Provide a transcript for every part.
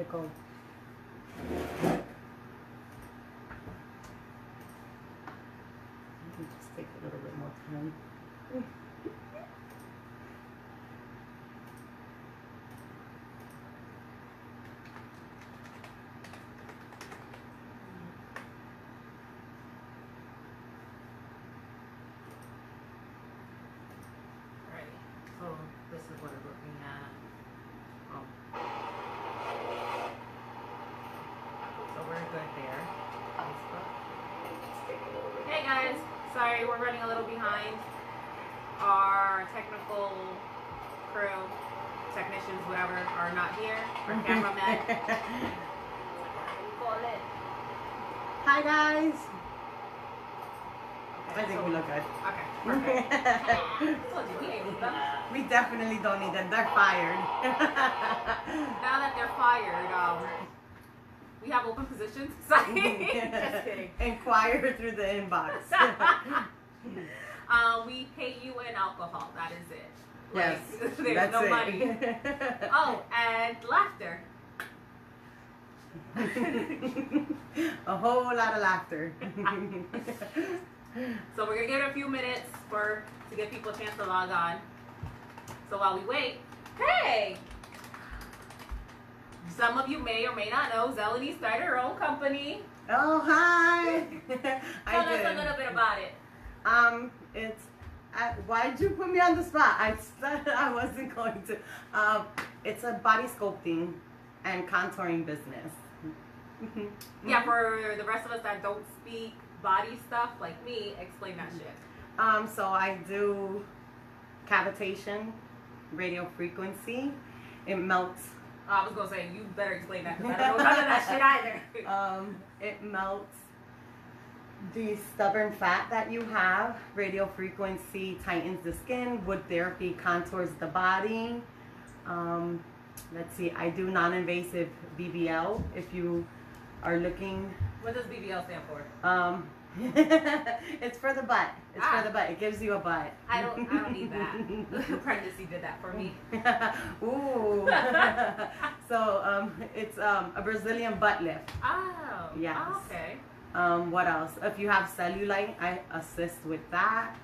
it go? Let me just take a little bit more time. So this is what we're looking at. Oh. So we're good there. Hey guys, sorry we're running a little behind. Our technical crew, technicians, whatever, are not here. Our cameraman. Call it. Hi guys. Okay, I think we look good. Okay, perfect. Told you, we ain't need them. We definitely don't need them. They're fired. Now that they're fired, we have open positions. Sorry. Just kidding. Inquire through the inbox. We pay you in alcohol. That is it. Yes, Like, there's that's no it. money. Oh, and laughter. A whole lot of laughter. So we're gonna give it a few minutes to give people a chance to log on. So while we wait, hey! Some of you may or may not know Zeleny started her own company. Oh, hi! Tell us a little bit about it. Why'd you put me on the spot? I said I wasn't going to. It's a body sculpting and contouring business. Yeah, for the rest of us that don't speak body stuff like me, explain that shit. So I do cavitation, radio frequency. It melts. I was gonna say you better explain that because I don't know none of that shit either. It melts the stubborn fat that you have. Radio frequency tightens the skin. Wood therapy contours the body. Let's see, I do non-invasive BBL if you are looking. What does BBL stand for? It's for the butt. It's for the butt. It gives you a butt. I don't need that. Pregnancy did that for me. Ooh. So it's a Brazilian butt lift. Oh. Yes. Oh, okay. What else? If you have cellulite, I assist with that.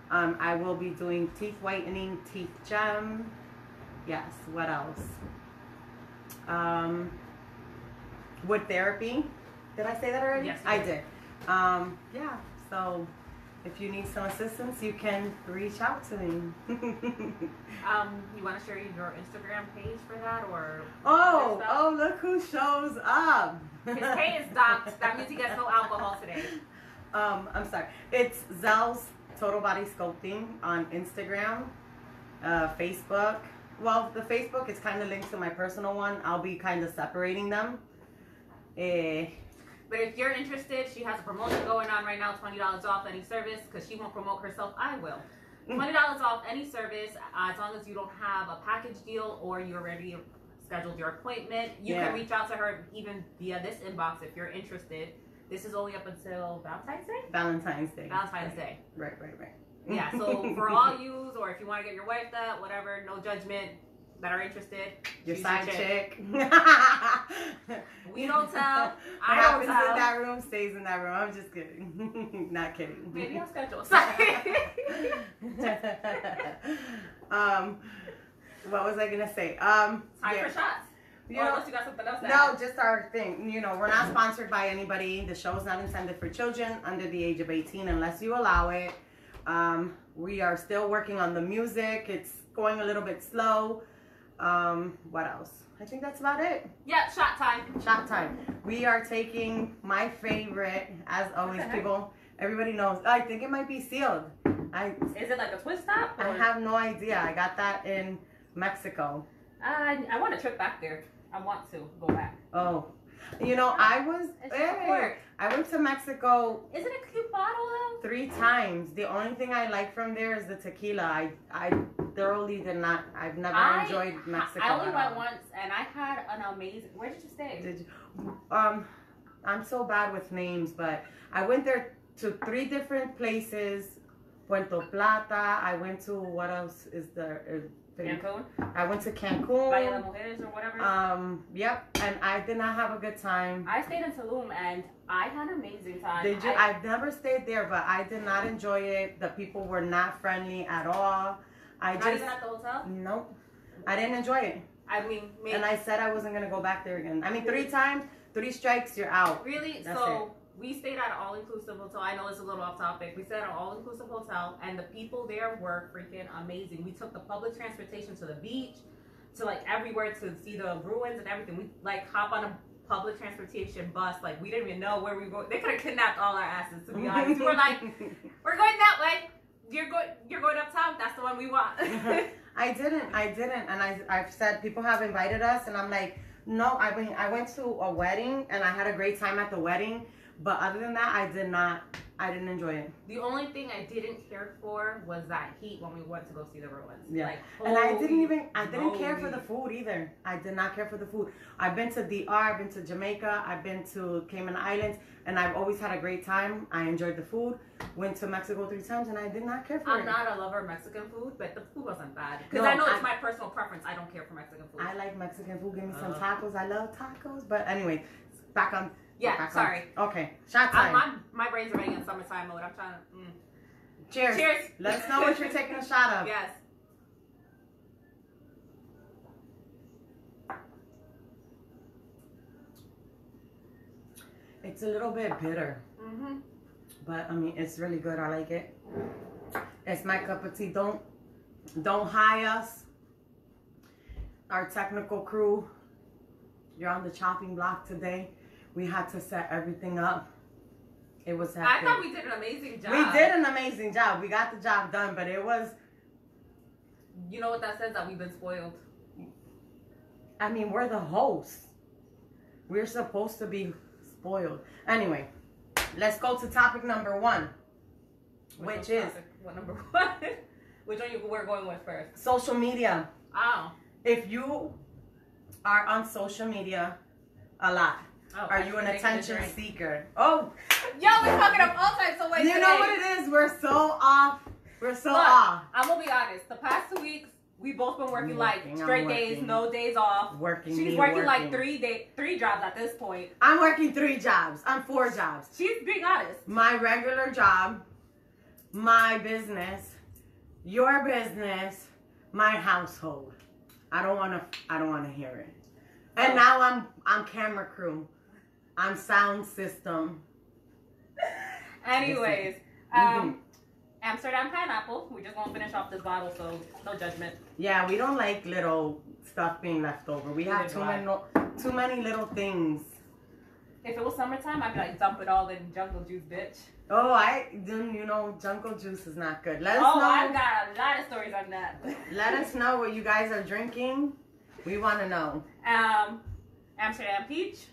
I will be doing teeth whitening, teeth gem. Yes. What else? Wood therapy. Did I say that already? Yes. I did. Yeah. So if you need some assistance, you can reach out to me. You want to share your Instagram page for that, or? Oh, look who shows up. His pay is docked. That means he gets no alcohol today. I'm sorry. It's Zell's Total Body Sculpting on Instagram, Facebook. Well, the Facebook is kind of linked to my personal one. I'll be kind of separating them. But if you're interested, she has a promotion going on right now, $20 off any service, because she won't promote herself, I will. $20 off any service, as long as you don't have a package deal or you already scheduled your appointment. You can reach out to her even via this inbox if you're interested. This is only up until Valentine's Day? Valentine's Day. Valentine's Day. Right. Yeah, so for all yous, or if you want to get your wife that, whatever, no judgment, that are interested. Your side chick. We don't tell. What I happens don't tell. in that room stays in that room. I'm just kidding. Not kidding. Maybe I'll schedule. Sorry. What was I gonna say? Time for shots. Unless you got something else to No, add. just our thing. You know, we're not sponsored by anybody. The show is not intended for children under the age of 18 unless you allow it. We are still working on the music. It's going a little bit slow. What else? I think that's about it. Yeah, shot time. Shot time. We are taking my favorite, as always, people. Everybody knows. I think it might be sealed. Is it like a twist top? I have no idea. I got that in Mexico. I want a trip back there. I want to go back. Oh, you know, I went to Mexico. Is it a cute bottle though? 3 times. The only thing I like from there is the tequila. I thoroughly did not. I've never enjoyed Mexico. I only went once, and I had an amazing. Where did you stay? Did you? I'm so bad with names, but I went there to 3 different places. Puerto Plata. I went to, what else is there? Cancun? I went to Cancun. Valle de Mujeres or whatever? Yep, and I did not have a good time. I stayed in Tulum and I had an amazing time. Did you? I've never stayed there, but I did not enjoy it. The people were not friendly at all. Not even at the hotel? Nope. I didn't enjoy it. I mean, maybe. And I said I wasn't going to go back there again. I mean, 3 times, 3 strikes, you're out. Really? That's so we stayed at an all-inclusive hotel. I know it's a little off topic. We stayed at an all-inclusive hotel, and the people there were freaking amazing. We took the public transportation to the beach, to like everywhere to see the ruins and everything. We like hop on a public transportation bus. Like we didn't even know where we were going. They could have kidnapped all our asses, to be honest. We were like, we're going that way. You're going uptown. That's the one we want. I didn't, and I've said people have invited us, and I'm like, no. I went to a wedding, and I had a great time at the wedding. But other than that, I didn't enjoy it. The only thing I didn't care for was that heat when we went to go see the ruins. Yeah. Like, and I didn't care for the food either. I did not care for the food. I've been to DR, I've been to Jamaica, I've been to Cayman Islands, and I've always had a great time. I enjoyed the food. Went to Mexico 3 times, and I did not care for it. I'm not a lover of Mexican food, but the food wasn't bad. Because I know it's my personal preference. I don't care for Mexican food. I like Mexican food. Give me some tacos. I love tacos. But anyway, back on. Yeah, sorry. Okay, shot time. My brain's already in summertime mode. I'm trying to. Cheers. Cheers. Let us know what you're taking a shot of. Yes. It's a little bit bitter. Mm-hmm. But I mean, it's really good. I like it. It's my cup of tea. Don't hire us. Our technical crew. You're on the chopping block today. We had to set everything up. It was hectic. I thought we did an amazing job. We did an amazing job. We got the job done, but it was... You know what that says? That we've been spoiled. I mean, we're the hosts. We're supposed to be spoiled. Anyway, let's go to topic number 1. Which is... What number 1? Which one we're going with first? Social media. Oh. If you are on social media a lot, are you an attention seeker? Oh, yo, we're fucking up all types of ways. You know what it is? We're so off. We're so off. I'm gonna be honest. The past 2 weeks, we both been working like straight days, no days off. She's working like 3 jobs at this point. I'm working 3 jobs. I'm 4 jobs. She's being honest. My regular job, my business, your business, my household. I don't wanna hear it. And now I'm camera crew. I'm sound system. Anyways, Amsterdam pineapple. We just gonna finish off this bottle, so no judgment. Yeah, we don't like little stuff being left over. We have too many little things. If it was summertime, I'd be like, dump it all in jungle juice, bitch. Oh, jungle juice is not good. Let us know. I've got a lot of stories on that. Let us know what you guys are drinking. We want to know. Amsterdam peach.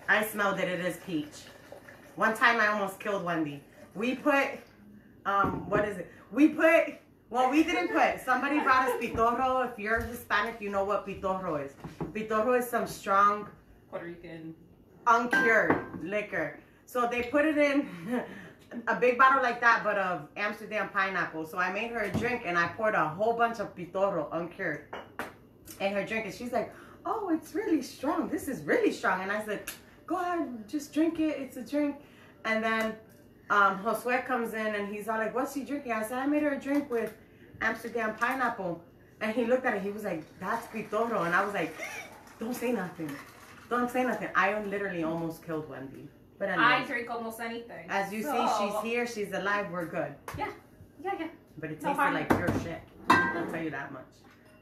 I smelled it. It is peach. One time I almost killed Wendy. We put, what is it? We didn't put. Somebody brought us pitorro. If you're Hispanic, you know what pitorro is. Pitorro is some strong Puerto Rican uncured liquor. So they put it in a big bottle like that, but of Amsterdam pineapple. So I made her a drink, and I poured a whole bunch of pitorro uncured in her drink. And she's like, oh, it's really strong. This is really strong. And I said, go ahead, just drink it. It's a drink. And then Josue comes in, and he's all like, what's he drinking? I said, I made her a drink with Amsterdam pineapple. And he looked at it. He was like, that's pitorro. And I was like, don't say nothing. Don't say nothing. I literally almost killed Wendy. But anyway, I drink almost anything. As you see, she's here. She's alive. We're good. Yeah. But it tasted like pure shit. I'll tell you that much.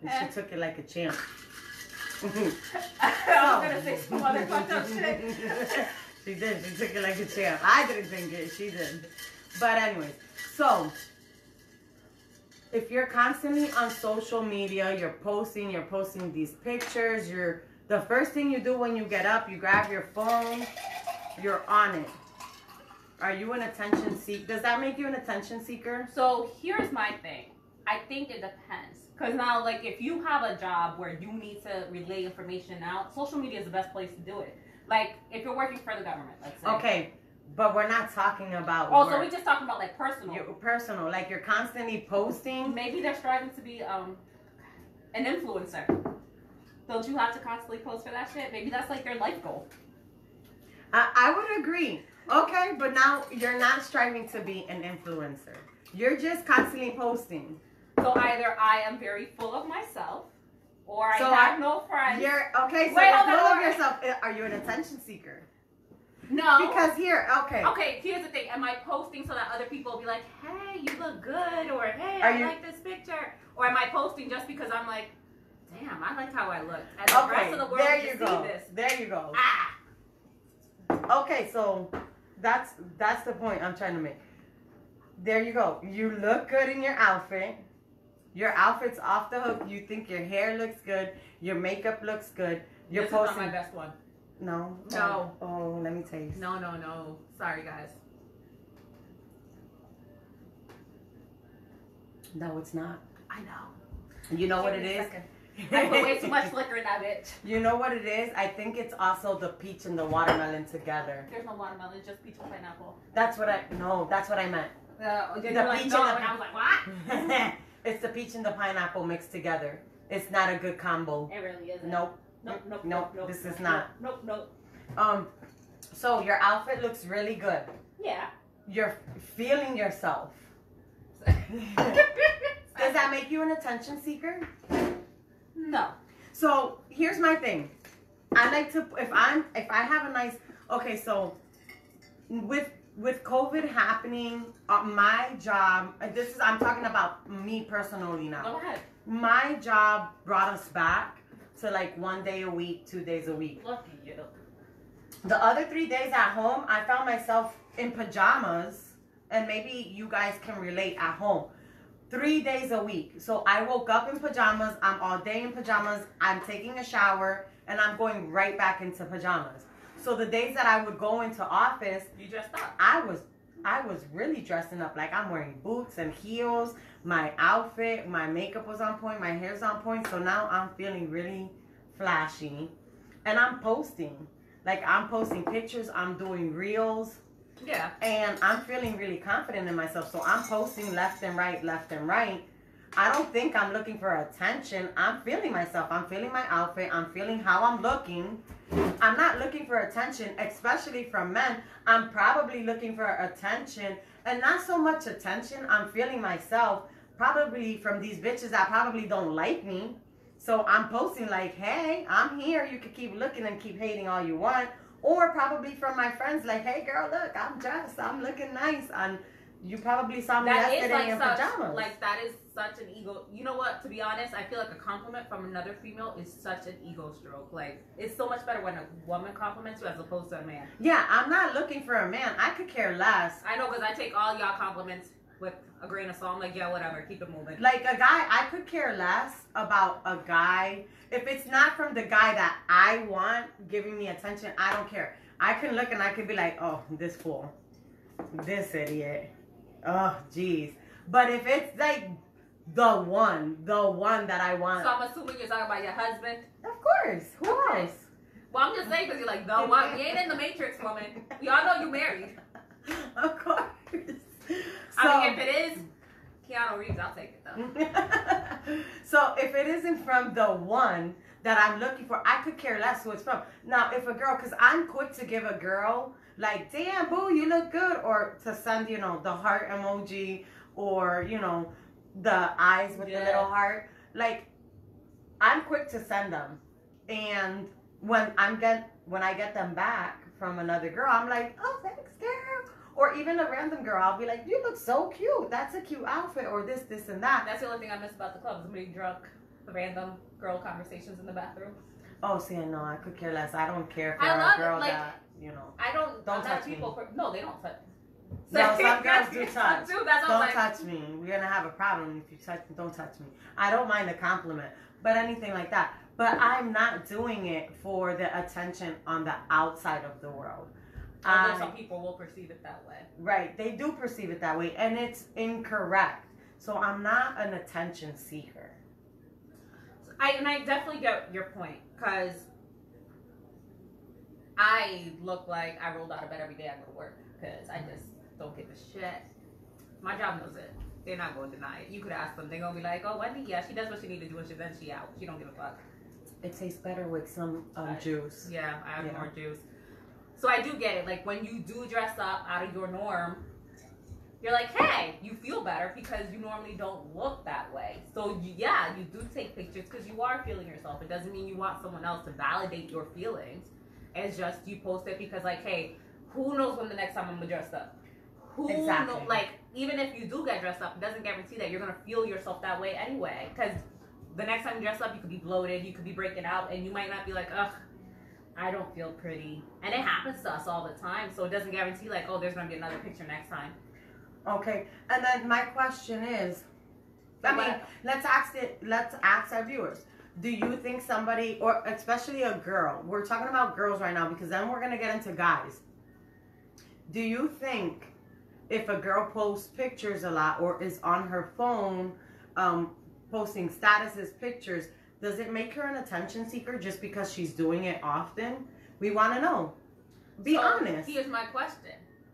And she took it like a champ. I was going to say some other fucked up shit. She did. She took it like a champ. I didn't think it. She did. But anyways, so if you're constantly on social media, you're posting these pictures, the first thing you do when you get up, you grab your phone, you're on it. Are you an attention seeker? Does that make you an attention seeker? So here's my thing. I think it depends. Because now, like, if you have a job where you need to relay information out, social media is the best place to do it. Like, if you're working for the government, let's say. Okay, But we're not talking about Oh, work. so we're just talking about like personal. Personal, like you're constantly posting. Maybe they're striving to be an influencer. Don't you have to constantly post for that shit? Maybe that's like their life goal. I would agree. Okay, but now you're not striving to be an influencer. You're just constantly posting. So either I am very full of myself, or I have no friends. You're okay. So Wait, you're hold on, full hold of on. yourself. Are you an attention seeker? No. Because here, okay. Okay, here's the thing. Am I posting so that other people will be like, hey, you look good, or hey, I like this picture? Or am I posting just because I'm like, damn, I like how I look. And the rest of the world there can you see go. this. There you go. Ah. Okay, so that's the point I'm trying to make. There you go. You look good in your outfit. Your outfit's off the hook. You think your hair looks good. Your makeup looks good. You're This posting. is not my best one. No. No. Oh, let me taste. No. Sorry, guys. No, it's not. I know. You know what it is? I put way too much liquor in that bitch. You know what it is? I think it's also the peach and the watermelon together. There's no watermelon, it's just peach and pineapple. That's what I meant. The peach and and I was like, what? It's the peach and the pineapple mixed together. It's not a good combo. It really isn't. Nope. Nope. This is not. Nope. So your outfit looks really good. Yeah. You're feeling yourself. Does that make you an attention seeker? No. So here's my thing. I like to if I have a nice so with COVID happening, my job. I'm talking about me personally now. Go ahead. My job brought us back to like 1 day a week, 2 days a week. Lucky you. The other 3 days at home, I found myself in pajamas, and maybe you guys can relate at home. 3 days a week. So I woke up in pajamas. I'm all day in pajamas. I'm taking a shower, and I'm going right back into pajamas. So the days that I would go into office, You dressed up. I was really dressing up. Like I'm wearing boots and heels. My outfit, my makeup was on point. My hair's on point. So now I'm feeling really flashy, and I'm posting. Like I'm posting pictures. I'm doing reels. Yeah. And I'm feeling really confident in myself. So I'm posting left and right. I don't think I'm looking for attention. I'm feeling myself. I'm feeling my outfit. I'm feeling how I'm looking. I'm not looking for attention, especially from men. I'm probably looking for attention, and not so much attention. I'm feeling myself probably from these bitches that probably don't like me. So I'm posting like, hey, I'm here. You can keep looking and keep hating all you want. Or probably from my friends like, hey, girl, look, I'm dressed. I'm looking nice. You probably saw me yesterday in pajamas. Like, that is such an ego. You know what? To be honest, I feel like a compliment from another female is such an ego stroke. Like, it's so much better when a woman compliments you as opposed to a man. Yeah, I'm not looking for a man. I could care less. I know, because I take all y'all compliments with a grain of salt. I'm like, yeah, whatever. Keep it moving. Like, a guy, I could care less about a guy. If it's not from the guy that I want giving me attention, I don't care. I can look and I could be like, oh, this fool. This idiot. Oh, jeez. But if it's like the one that I want. So I'm assuming you're talking about your husband? Of course. Who else? Well, I'm just saying because you're like, the one. We ain't in the Matrix, woman. We all know you married. Of course. I mean, if it is Keanu Reeves, I'll take it though. So if it isn't from the one that I'm looking for, I could care less who it's from. Now, if a girl, because I'm quick to give a girl, like, damn, boo, you look good, or to send, the heart emoji, or, the eyes with the little heart. Like, I'm quick to send them. And when I get them back from another girl, I'm like, oh, thanks, girl. Or even a random girl, I'll be like, you look so cute. That's a cute outfit, or this, and that. That's the only thing I miss about the club, is being drunk, the random girl conversations in the bathroom. Oh, see, no, I could care less. I don't care for a girl like, that, I don't touch me. No, they don't touch. No, some girls do touch. Don't touch me. We're gonna have a problem if you touch me. Don't touch me. I don't mind a compliment, but anything like that. But I'm not doing it for the attention on the outside of the world. Although some people will perceive it that way. Right, they do perceive it that way, and it's incorrect. So I'm not an attention seeker. I definitely get your point, because I look like I rolled out of bed every day I go to work. because I just don't give a shit. My job knows it. They're not going to deny it. You could ask them. They're going to be like, oh, Wendy, yeah, she does what she needs to do, and then she out. She don't give a fuck. It tastes better with some juice. Yeah, I have more juice. So I do get it. Like, when you do dress up out of your norm, you're like, hey, you feel better because you normally don't look that way. So, you do take pictures because you are feeling yourself. It doesn't mean you want someone else to validate your feelings. It's just you post it because, like, hey, who knows when the next time I'm going to dress up? Exactly. Like, even if you do get dressed up, it doesn't guarantee that you're going to feel yourself that way anyway. Because the next time you dress up, you could be bloated, you could be breaking out, and you might not be like, ugh, I don't feel pretty. And it happens to us all the time, so it doesn't guarantee, like, oh, there's going to be another picture next time. Okay, and then my question is, let's ask our viewers. Do you think somebody, or especially a girl, we're talking about girls right now because then we're going to get into guys. Do you think if a girl posts pictures a lot or is on her phone posting statuses, pictures, does it make her an attention seeker just because she's doing it often? We want to know. Be honest. Here's my question.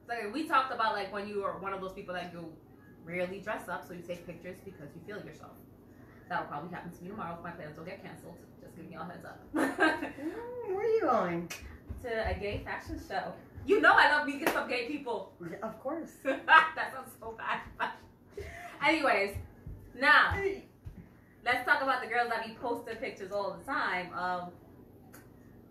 Like, we talked about, like, when you are one of those people that you rarely dress up, so you take pictures because you feel yourself. That'll probably happen to me tomorrow if my plans don't get canceled. Just giving y'all heads up. Where are you going? To a gay fashion show. You know I love meeting some gay people. Yeah, of course. That sounds so bad. Anyways, now, let's talk about the girls that be posting pictures all the time of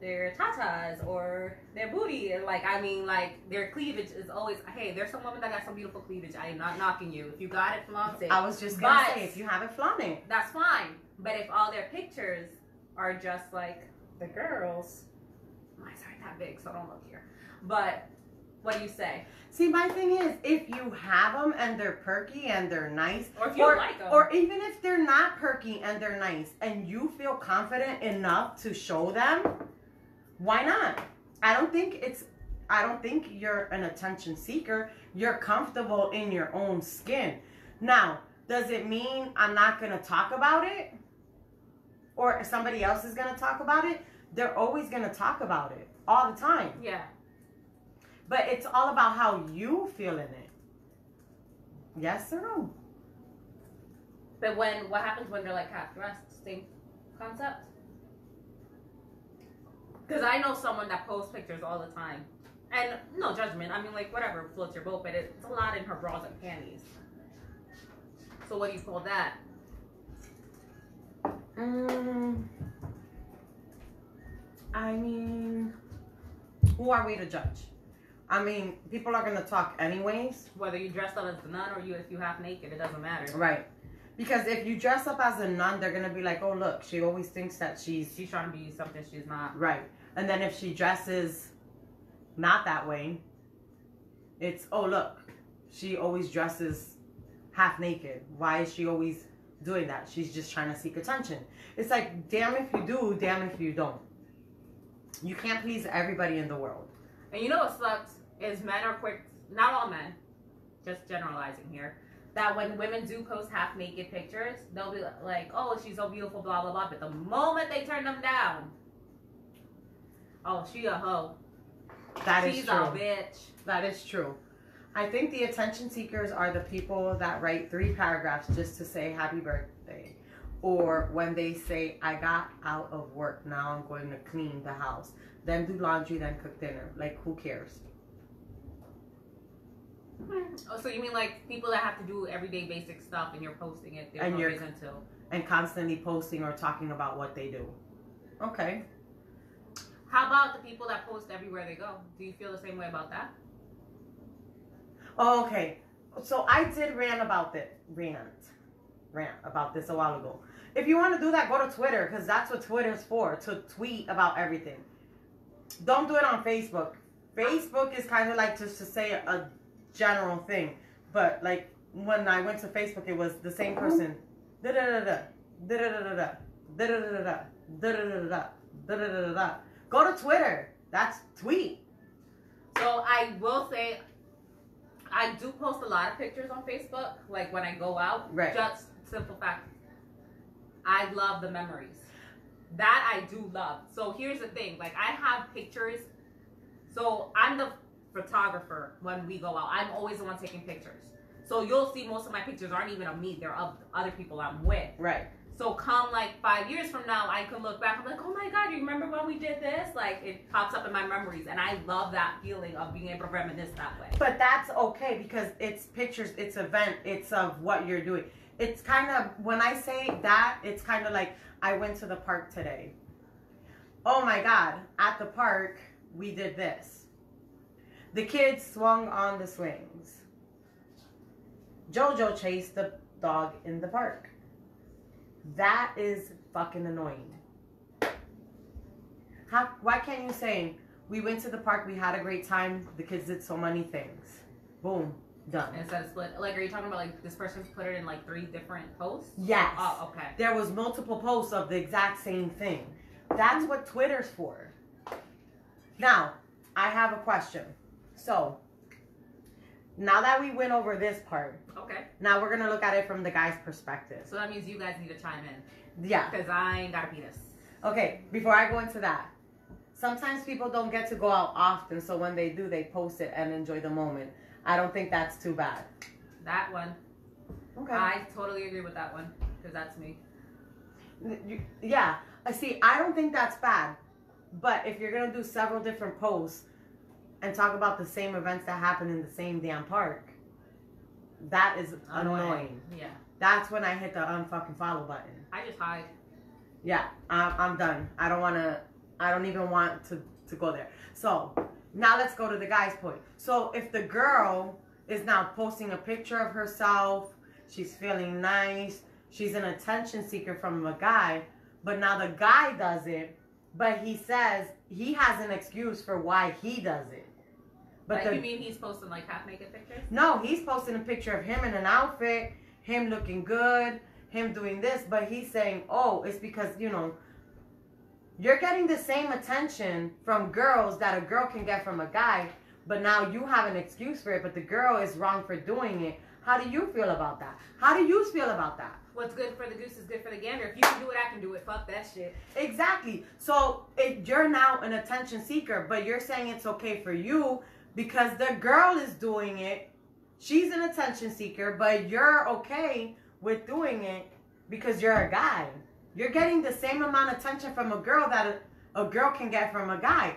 their tatas or their booty. Like, I mean, like, their cleavage is always, hey, there's some women that got some beautiful cleavage. I am not knocking you. If you got it, flaunt it. I was just going to say, if you have it, flaunt it. That's fine. But if all their pictures are just like the girls, mine's aren't that big, so don't look here. But what do you say? See, my thing is, if you have them and they're perky and they're nice, or if you like them, or even if they're not perky and they're nice, and you feel confident enough to show them, why not? I don't think you're an attention seeker. You're comfortable in your own skin. Now, does it mean I'm not going to talk about it? Or somebody else is going to talk about it? They're always going to talk about it all the time. Yeah. But it's all about how you feel in it. Yes or no? But what happens when they're like half dressed? Same concept? Because I know someone that posts pictures all the time. And no judgment. I mean, like, whatever floats your boat. But it's a lot in her bras and panties. So what do you call that? I mean, who are we to judge? I mean, people are going to talk anyways. Whether you dress up as the nun or if you half naked, it doesn't matter. Right. Because if you dress up as a nun, they're going to be like, oh, look, she always thinks that she's trying to be something she's not. Right. And then if she dresses not that way, it's, oh, look, she always dresses half naked. Why is she always doing that? She's just trying to seek attention. It's like, damn if you do, damn if you don't. You can't please everybody in the world. And you know what sucks is men are quick, not all men, just generalizing here, that when women do post half naked pictures, they'll be like, oh, she's so beautiful, blah, blah, blah. But the moment they turn them down, oh, she a hoe. She's a bitch. That is true. I think the attention seekers are the people that write 3 paragraphs just to say happy birthday. Or when they say, I got out of work, now I'm going to clean the house. Then do laundry, then cook dinner. Like, who cares? Oh, so you mean like people that have to do everyday basic stuff and you're posting it, there's no reason to. And constantly posting or talking about what they do. Okay. How about the people that post everywhere they go? Do you feel the same way about that? Oh, okay. So I did rant about this a while ago. If you want to do that, go to Twitter, because that's what Twitter's for, to tweet about everything. Don't do it on Facebook. Facebook is kind of like just to say a general thing. But like when I went to Facebook, it was the same person. Da da da da da da da da da da da da da da da da. Go to Twitter. That's tweet. So I will say, I do post a lot of pictures on Facebook, like when I go out. Right. Just simple fact, I love the memories. That I do love. So here's the thing, like I have pictures. So I'm the photographer when we go out. I'm always the one taking pictures. So you'll see most of my pictures aren't even of me. They're of other people I'm with. Right. So come like 5 years from now, I can look back. I'm like, oh my God, you remember when we did this? Like it pops up in my memories. And I love that feeling of being able to reminisce that way. But that's okay because it's pictures, it's event, it's of what you're doing. It's kind of, when I say that, it's kind of like I went to the park today. Oh my God, at the park, we did this. The kids swung on the swings. JoJo chased the dog in the park. That is fucking annoying. Why can't you say, we went to the park, we had a great time, the kids did so many things. Boom, done. Instead of split, like, are you talking about like this person's put it in like 3 different posts? Yes. Oh, okay. There was multiple posts of the exact same thing. That's what Twitter's for. Now, I have a question. So, now that we went over this part, okay. Now we're gonna look at it from the guy's perspective. So that means you guys need to chime in. Yeah. Because I ain't got a penis. Okay, before I go into that, sometimes people don't get to go out often, so when they do, they post it and enjoy the moment. I don't think that's too bad. That one. Okay. I totally agree with that one, because that's me. Yeah. See, I don't think that's bad. But if you're going to do several different posts and talk about the same events that happen in the same damn park, that is annoying. Yeah. That's when I hit the unfucking follow button. I just hide. Yeah, I'm done. I don't even want to go there. So, now let's go to the guy's point. So, if the girl is now posting a picture of herself, she's feeling nice, she's an attention seeker from a guy, but now the guy does it, but he says he has an excuse for why he does it. But like, you mean he's posting like half naked pictures? No, he's posting a picture of him in an outfit, him looking good, him doing this, but he's saying, oh, it's because, you know, you're getting the same attention from girls that a girl can get from a guy, but now you have an excuse for it, but the girl is wrong for doing it. How do you feel about that? How do you feel about that? What's good for the goose is good for the gander. If you can do it, I can do it. Fuck that shit. Exactly. So you're now an attention seeker, but you're saying it's okay for you because the girl is doing it. She's an attention seeker, but you're okay with doing it because you're a guy. You're getting the same amount of attention from a girl that a girl can get from a guy.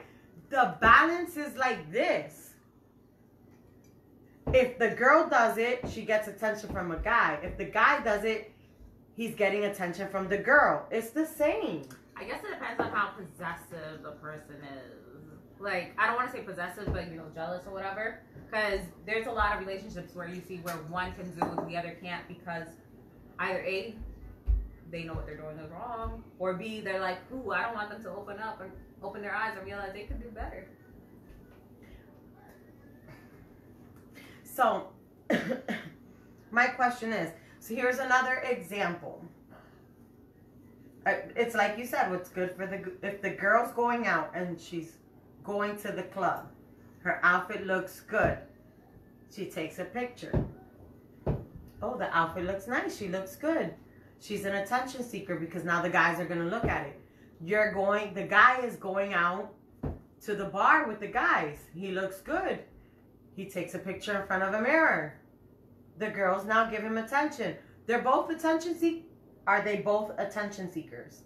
The balance is like this. If the girl does it, she gets attention from a guy. If the guy does it, he's getting attention from the girl. It's the same. I guess it depends on how possessive the person is. Like, I don't want to say possessive, but, you know, jealous or whatever. Because there's a lot of relationships where you see where one can do what the other can't because either A, they know what they're doing is wrong, or B, they're like, ooh, I don't want them to open up and open their eyes and realize they could do better. So, my question is, so here's another example. It's like you said, what's good for if the girl's going out and she's going to the club, her outfit looks good, she takes a picture. Oh, the outfit looks nice, she looks good. She's an attention seeker because now the guys are going to look at it. The guy is going out to the bar with the guys. He looks good. He takes a picture in front of a mirror. The girls now give him attention. They're both attention seekers. Are they both attention seekers?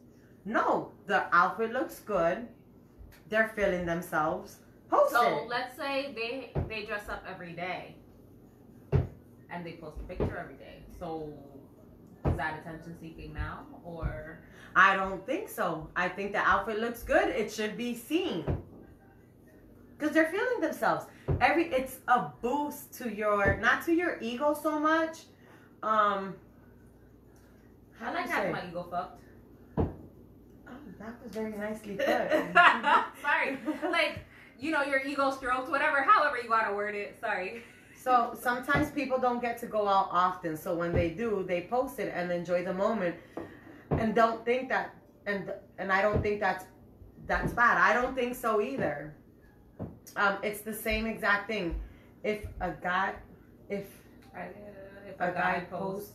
No. The outfit looks good. They're feeling themselves. Post it. So let's say they dress up every day and they post a picture every day. So is that attention seeking now, or? I don't think so. I think the outfit looks good. It should be seen. Because they're feeling themselves. It's a boost to not to your ego so much. I like having my ego fucked. Oh, that was very nicely put. Sorry. Like, you know, your ego stroked, however you gotta word it. Sorry. So sometimes people don't get to go out often. So when they do, they post it and enjoy the moment, and don't think that. And I don't think that's bad. I don't think so either. It's the same exact thing. If a guy posts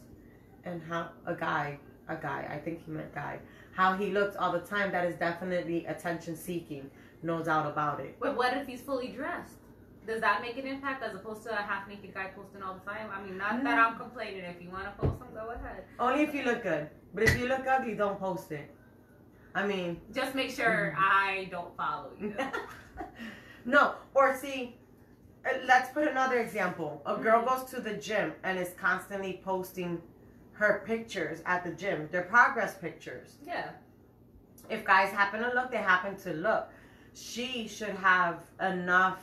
and how a guy, I think he meant guy, how he looks all the time, that is definitely attention seeking. No doubt about it. But what if he's fully dressed? Does that make an impact as opposed to a half-naked guy posting all the time? I mean, not that I'm complaining. If you want to post them, go ahead. Only if you look good. But if you look ugly, don't post it. I mean... Just make sure I don't follow you. No. Or see, let's put another example. A girl goes to the gym and is constantly posting her pictures at the gym. Their progress pictures. Yeah. If guys happen to look, they happen to look. She should have enough...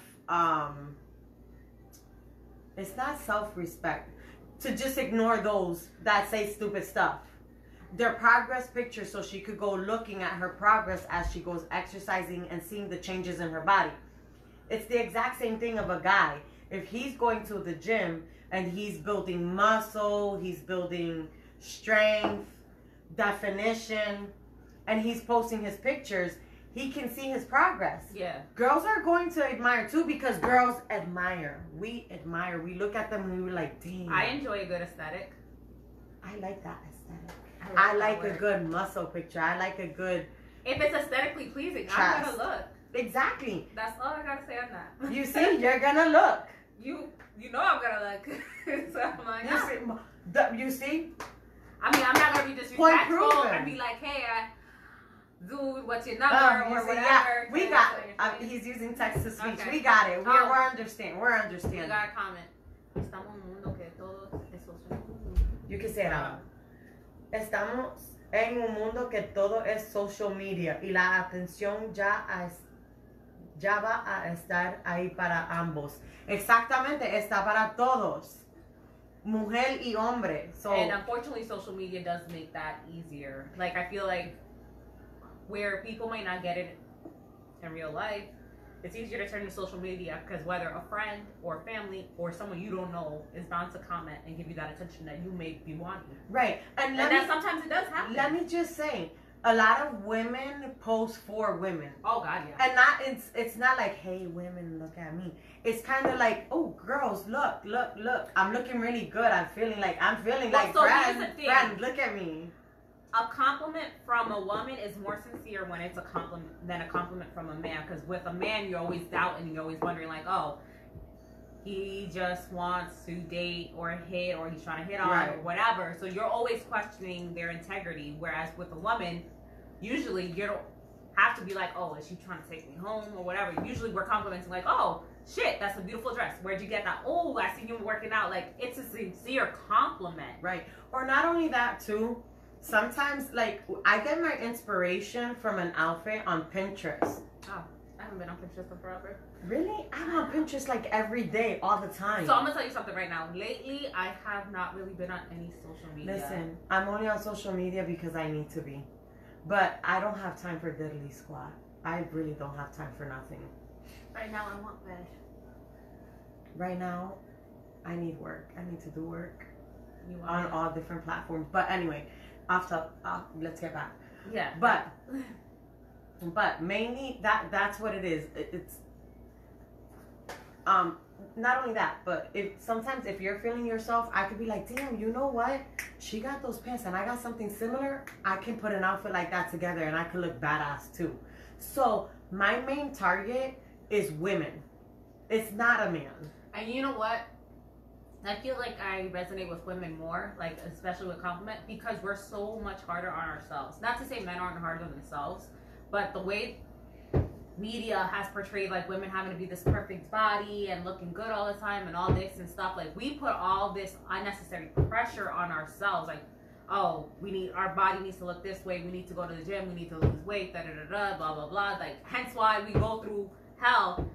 it's not self-respect to just ignore those that say stupid stuff. Their progress pictures, so she could go looking at her progress as she goes exercising and seeing the changes in her body. It's the exact same thing of a guy. If he's going to the gym and he's building muscle, he's building strength, definition, and he's posting his pictures, he can see his progress. Yeah. Girls are going to admire too, because girls admire. We admire. We look at them and we're like, damn. I enjoy a good aesthetic. I like that aesthetic. I I like a work. good muscle picture. I like a good... If it's aesthetically pleasing, Chest. I'm gonna look. Exactly. That's all I gotta say on that. You see, you're gonna look. You know I'm gonna look. So I'm like, You see? I mean, I'm not gonna be Point disrespectful proven. and be like, hey, dude, what's your number You or see, whatever. yeah, we got it. It. He's using text to speech. Okay. We got it. We're Oh. understanding. We're You understanding. got a comment. Estamos en un mundo que todo es social. You can say it out. Estamos en un mundo que todo es social media y la atención ya va a estar ahí para ambos. Exactamente, está para todos. Mujer y hombre. So, And unfortunately, social media does make that easier. Like, I feel like where people might not get it in real life, it's easier to turn to social media because whether a friend or family or someone you don't know is bound to comment and give you that attention that you may be wanting. right. And Sometimes it does happen. let me just say, a lot of women post for women. Oh God, yeah. And it's not like, hey, women, look at me. It's kind of like, oh, girls, look. I'm looking really good. I'm feeling like so here's the thing. friend, look at me. A compliment from a woman is more sincere when it's a compliment than a compliment from a man. Because with a man, you're always doubting. You're always wondering, like, oh, he just wants to date or hit, or he's trying to hit on, Right. or whatever. So you're always questioning their integrity. Whereas with a woman, usually you don't have to be like, oh, is she trying to take me home or whatever. Usually we're complimenting like, oh, shit, that's a beautiful dress. Where'd you get that? Oh, I seen you working out. Like, it's a sincere compliment. Right. Or not only that, too. Sometimes, like, I get my inspiration from an outfit on Pinterest. Oh, I haven't been on Pinterest in forever. Really? I'm on Pinterest, like, every day, all the time. So I'm going to tell you something right now. Lately, I have not really been on any social media. Listen, I'm only on social media because I need to be. But I don't have time for diddly squat. I really don't have time for nothing. Right now, I want bed. Right now, I need work. I need to do work You want on bed? all different platforms. But anyway, let's get back. Yeah. But mainly that's what it is. It's not only that, but sometimes if you're feeling yourself, I could be like, damn, you know what? She got those pants and I got something similar. I can put an outfit like that together and I could look badass too. So my main target is women. It's not a man. And you know what? I feel like I resonate with women more, like especially with compliment, because we're so much harder on ourselves. Not to say men aren't harder on themselves, but the way media has portrayed like women having to be this perfect body and looking good all the time and all this and stuff, like we put all this unnecessary pressure on ourselves. Like, oh, our body needs to look this way. We need to go to the gym. We need to lose weight. Blah blah blah. Like, hence why we go through hell.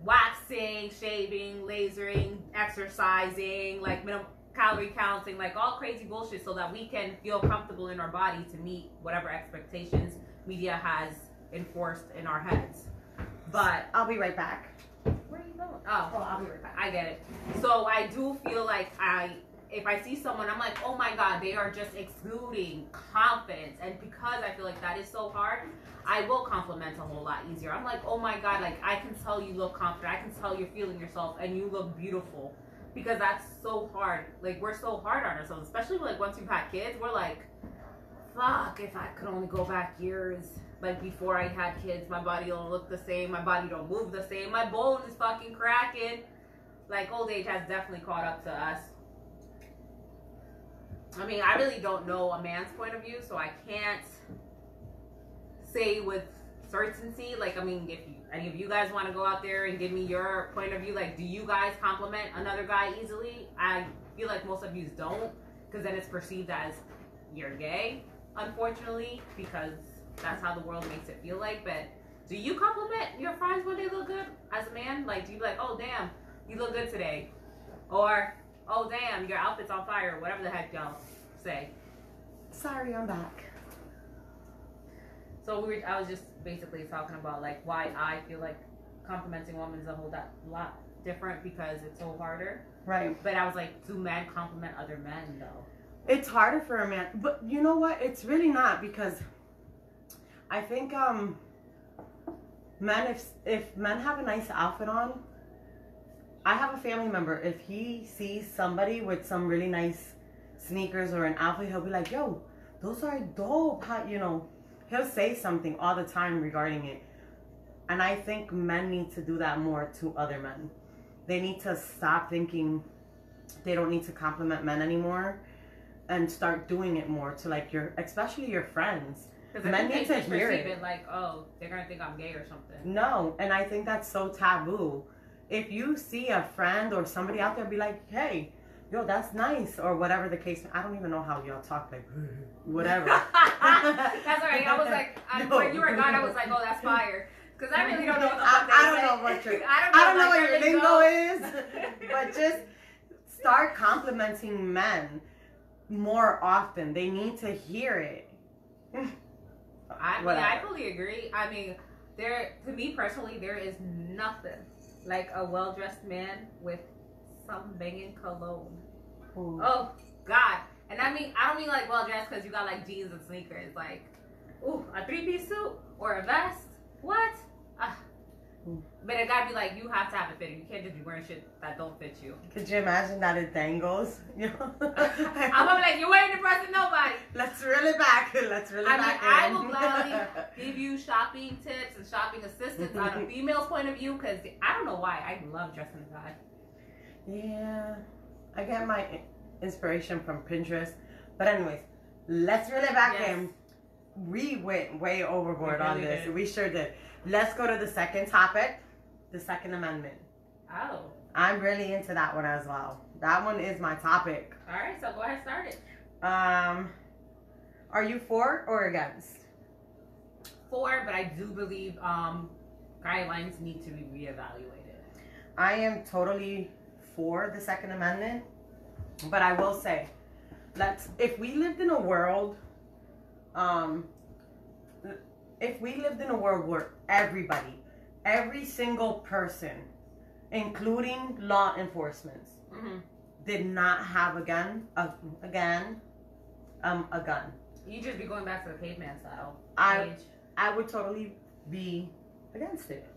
Waxing, shaving, lasering, exercising, like minimum calorie counting, like all crazy bullshit so that we can feel comfortable in our body to meet whatever expectations media has enforced in our heads. But I'll be right back. where are you going? Oh, I'll be right back. I get it. So I do feel like if I see someone, I'm like, oh my God, they are just exuding confidence. And because I feel like that is so hard, I will compliment a whole lot easier. I'm like, oh my God, like I can tell you look confident. I can tell you're feeling yourself and you look beautiful. Because that's so hard. Like, we're so hard on ourselves, especially like once you've had kids, we're like, fuck, if I could only go back years. Like before I had kids, my body don't look the same. My body don't move the same. My bone is fucking cracking. Like old age has definitely caught up to us. I mean, I really don't know a man's point of view, so I can't say with certainty. Like, I mean, if any of you guys want to go out there and give me your point of view, like, do you guys compliment another guy easily? I feel like most of you don't, because then it's perceived as you're gay, unfortunately, because that's how the world makes it feel like. But do you compliment your friends when they look good as a man? Like, do you be like, oh, damn, you look good today? Or, oh, damn, your outfit's on fire, or whatever the heck y'all say. Sorry, I'm back. So I was just basically talking about like why I feel like complimenting women is a whole lot different because it's so harder. Right. But I was like, do men compliment other men though? It's harder for a man, but you know what? It's really not, because I think men, if men have a nice outfit on, I have a family member, if he sees somebody with some really nice sneakers or an outfit, he'll be like, yo, those are dope. How, you know, he'll say something all the time regarding it. And I think men need to do that more to other men. They need to stop thinking they don't need to compliment men anymore and start doing it more to like especially your friends. Men need to hear it. Like, oh, they're gonna think I'm gay or something. No, and I think that's so taboo. If you see a friend or somebody out there, be like, hey, yo, that's nice, or whatever the case. I don't even know how y'all talk, like, whatever. That's all right. I was like, when you were gone, I was like, oh, that's fire. Because I really don't know what the fuck I don't know what your lingo is, but just start complimenting men more often. They need to hear it. I fully agree. I mean, to me personally, there is nothing like a well-dressed man with some banging cologne. Ooh. Oh, God. And I don't mean like well-dressed because you got like jeans and sneakers. Like, ooh, a three-piece suit or a vest? What? But it gotta be like, you have to have it fitting. You can't just be wearing shit that don't fit you. Could you imagine that it dangles? I'm gonna be like, you ain't impressing nobody. Let's reel it back. I will gladly give you shopping tips and shopping assistance on a female's point of view, because I don't know why. I love dressing a guy. Yeah. I get my inspiration from Pinterest. But anyways, let's reel it back in. We went way overboard on this. Did. We sure did. Let's go to the second topic, the Second Amendment. Oh. I'm really into that one as well. That one is my topic. All right, so go ahead, start it. Are you for or against? For, but I do believe guidelines need to be reevaluated. I am totally for the Second Amendment, but I will say, if we lived in a world, where every single person, including law enforcement, did not have a gun. You just be going back to the caveman style. I would totally be against it.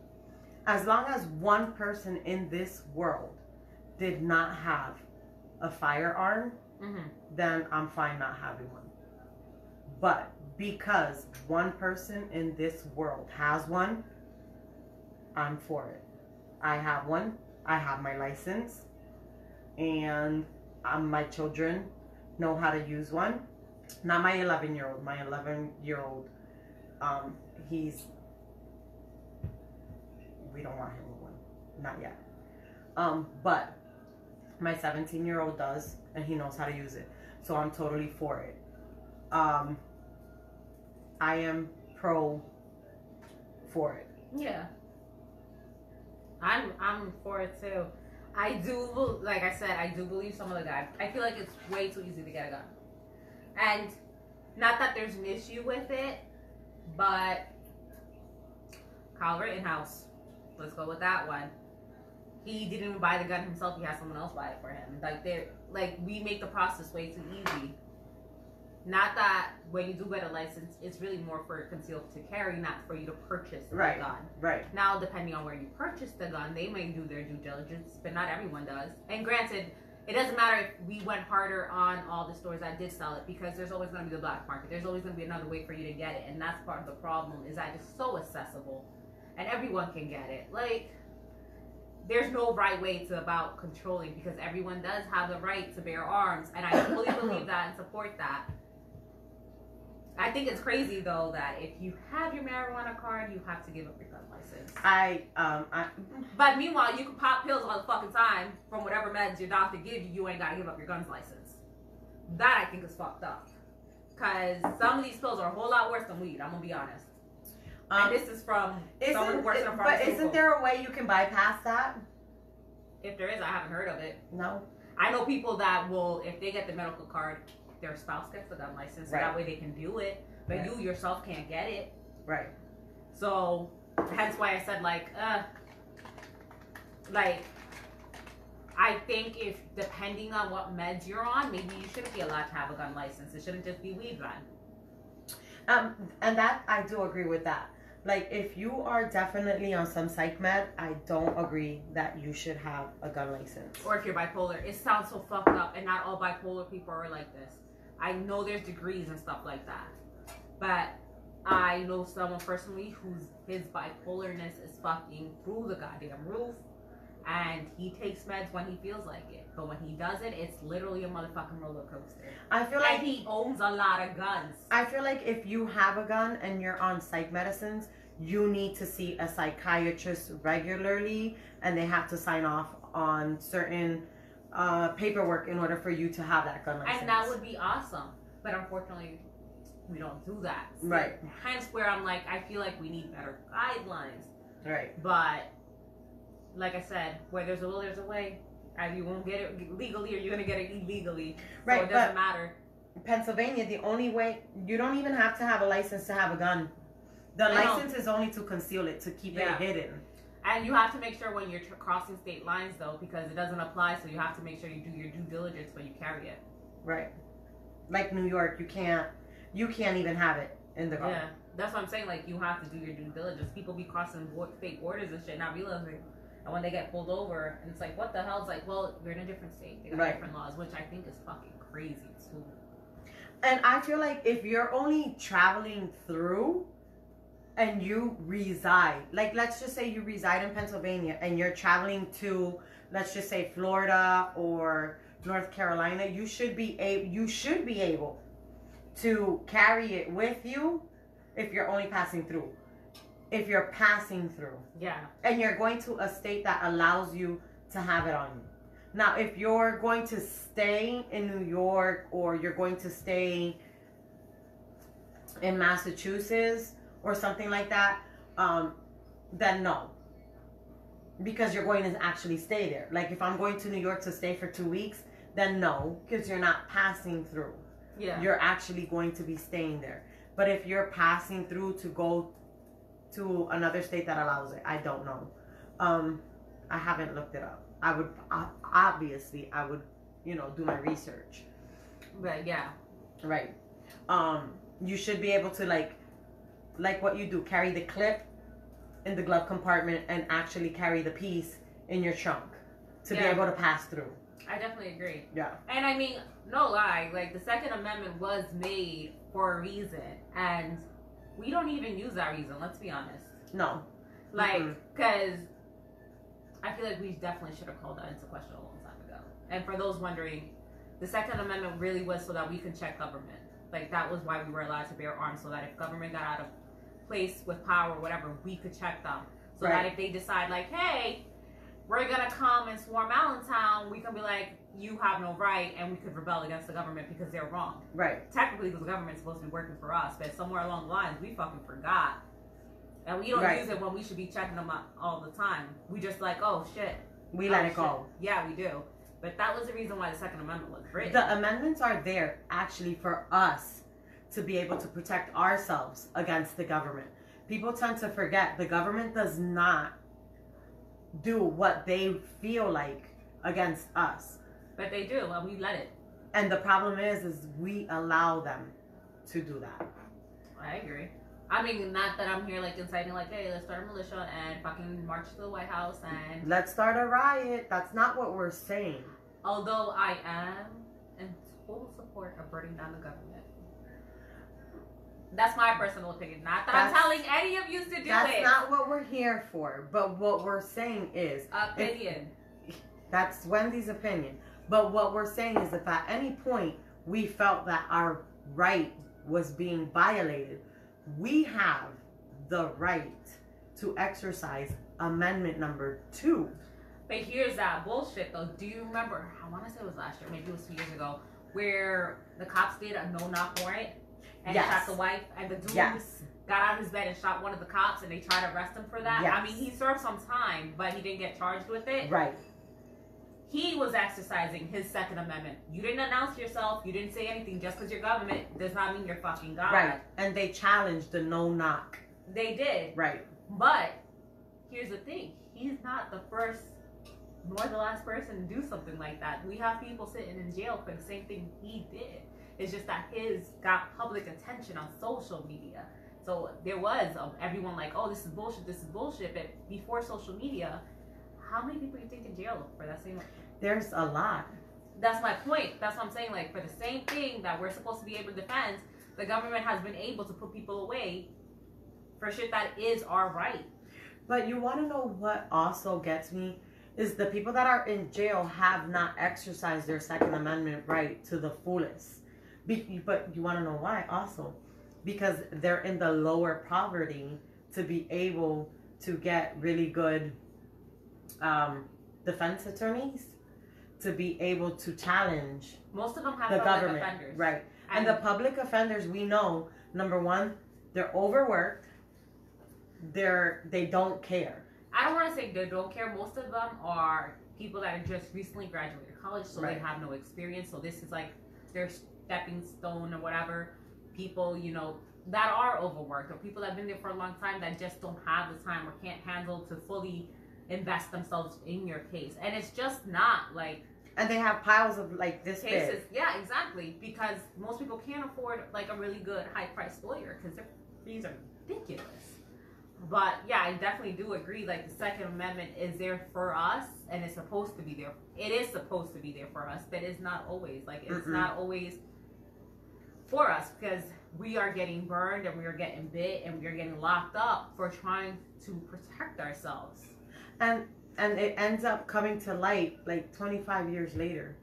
As long as one person in this world did not have a firearm, then I'm fine not having one. But because one person in this world has one, I'm for it. I have one. I have my license. And my children know how to use one. Not my 11-year-old. My 11-year-old, we don't want him with one. Not yet. But my 17-year-old does, and he knows how to use it. So I'm totally for it. I am for it. Yeah. I'm for it too. I do, like I said, I do believe some of the guys. I feel like it's way too easy to get a gun. And not that there's an issue with it, but Kyle Rittenhouse, let's go with that one. He didn't even buy the gun himself. He had someone else buy it for him. We make the process way too easy. Not that when you do get a license, it's really more for concealed to carry, not for you to purchase the gun. Right. Now, depending on where you purchase the gun, they may do their due diligence, but not everyone does. And granted, it doesn't matter if we went harder on all the stores that did sell it, because there's always going to be the black market. There's always going to be another way for you to get it, and that's part of the problem, is that it's so accessible and everyone can get it. Like, there's no right way to about controlling, because everyone does have the right to bear arms, and I fully believe that and support that. I think it's crazy though that if you have your marijuana card, you have to give up your gun license. But meanwhile, you can pop pills all the fucking time from whatever meds your doctor gives you. You ain't gotta give up your guns license. That I think is fucked up, because some of these pills are a whole lot worse than weed. I'm gonna be honest. And this is from someone who works in a pharmaceutical. But isn't there a way you can bypass that? If there is, I haven't heard of it. No. I know people that will, if they get the medical card, their spouse gets the gun license, so that way they can do it. But you yourself can't get it. Right. So, hence why I said, like, I think if, depending on what meds you're on, maybe you shouldn't be allowed to have a gun license. It shouldn't just be weed gun. And that, I do agree with that. Like, if you are definitely on some psych med, I don't agree that you should have a gun license. Or if you're bipolar. It sounds so fucked up, and not all bipolar people are like this. I know there's degrees and stuff like that. But I know someone personally his bipolarness is fucking through the goddamn roof. And he takes meds when he feels like it. But when he does it, it's literally a motherfucking roller coaster. I feel like he owns a lot of guns. I feel like if you have a gun and you're on psych medicines, you need to see a psychiatrist regularly, and they have to sign off on certain paperwork in order for you to have that gun license. And that would be awesome. But unfortunately, we don't do that. So right. Hence where I'm like, I feel like we need better guidelines. Right. But like I said, where there's a will, there's a way. You won't get it legally, or you're gonna get it illegally. Right. So it doesn't matter. Pennsylvania, the only way, you don't even have to have a license to have a gun. The license is only to conceal it, to keep it hidden. And you have to make sure when you're crossing state lines, though, because it doesn't apply. So you have to make sure you do your due diligence when you carry it. Right. Like New York, you can't even have it in the car. Yeah, that's what I'm saying. Like, you have to do your due diligence. People be crossing fake borders and shit, not realizing. And when they get pulled over, and it's like, what the hell? It's like, well, you're in a different state. They got different laws, which I think is fucking crazy too. And I feel like if you're only traveling through and you reside, like, let's just say you reside in Pennsylvania and you're traveling to, let's just say, Florida or North Carolina, you should be able to carry it with you if you're only passing through. If you're passing through. Yeah. And you're going to a state that allows you to have it on you. Now, if you're going to stay in New York, or you're going to stay in Massachusetts or something like that, then no. Because you're going to actually stay there. Like, if I'm going to New York to stay for 2 weeks, then no, because you're not passing through. Yeah. You're actually going to be staying there. But if you're passing through to go to another state that allows it, I don't know. I haven't looked it up. I would obviously do my research. But yeah. Right. You should be able to like what you do, carry the clip in the glove compartment and actually carry the piece in your trunk to be able to pass through. I definitely agree. Yeah. And I mean, no lie, like, the Second Amendment was made for a reason, and we don't even use that reason, let's be honest. No. Like, because I feel like we definitely should have called that into question a long time ago. And for those wondering, the Second Amendment really was so that we could check government. Like, that was why we were allowed to bear arms, so that if government got out of place with power or whatever, we could check them. So that if they decide, like, hey, we're going to come and swarm Allentown, we can be like, you have no right, and we could rebel against the government because they're wrong. Right. Technically, because the government's supposed to be working for us, but somewhere along the lines, we fucking forgot. And we don't use it when we should be checking them out all the time. We just like, oh, shit. We let it go. Yeah, we do. But that was the reason why the Second Amendment was written. The amendments are there, actually, for us to be able to protect ourselves against the government. People tend to forget the government does not do what they feel like against us. But they do, and we let it. And the problem is we allow them to do that. I agree. I mean, not that I'm here, like, inciting, like, hey, let's start a militia and fucking march to the White House and... Let's start a riot. That's not what we're saying. Although I am in total support of burning down the government. That's my personal opinion. Not that I'm telling any of you to do it. That's not what we're here for. But what we're saying is... Opinion. That's Wendy's opinion. But what we're saying is if at any point we felt that our right was being violated, we have the right to exercise Amendment number 2. But here's that bullshit though. Do you remember, I want to say it was last year, maybe it was 2 years ago, where the cops did a no-knock warrant and shot the wife, and the dude got out of his bed and shot one of the cops, and they tried to arrest him for that? Yes. I mean, he served some time, but he didn't get charged with it. Right. He was exercising his Second Amendment. You didn't announce yourself. You didn't say anything. Just because you're government does not mean you're fucking God. Right. And they challenged the no-knock. They did. Right. But here's the thing. He's not the first nor the last person to do something like that. We have people sitting in jail for the same thing he did. It's just that his got public attention on social media. So there was everyone like, oh, this is bullshit, this is bullshit. But before social media, how many people do you think in jail for that same? There's a lot. That's my point. That's what I'm saying. Like, for the same thing that we're supposed to be able to defend, the government has been able to put people away for shit that is our right. But you want to know what also gets me? Is the people that are in jail have not exercised their Second Amendment right to the fullest. But you want to know why also? Because they're in the lower poverty to be able to get really good defense attorneys, to be able to challenge most of them have the public government. offenders. Right. And the public offenders, we know, number one, they're overworked. They don't care. I don't want to say they don't care. Most of them are people that are just recently graduated college, so they have no experience. So this is like their stepping stone or whatever. People, you know, that are overworked, or people that have been there for a long time that just don't have the time or can't handle to fully invest themselves in your case. And it's just not like... And they have piles of like this cases. big. Yeah, exactly. Because most people can't afford like a really good high-priced lawyer because their fees are ridiculous. But yeah, I definitely do agree. Like, the Second Amendment is there for us, and it's supposed to be there. It is supposed to be there for us, but it's not always. Like, it's not always for us, because we are getting burned, and we are getting bit, and we are getting locked up for trying to protect ourselves. And it ends up coming to light like 25 years later.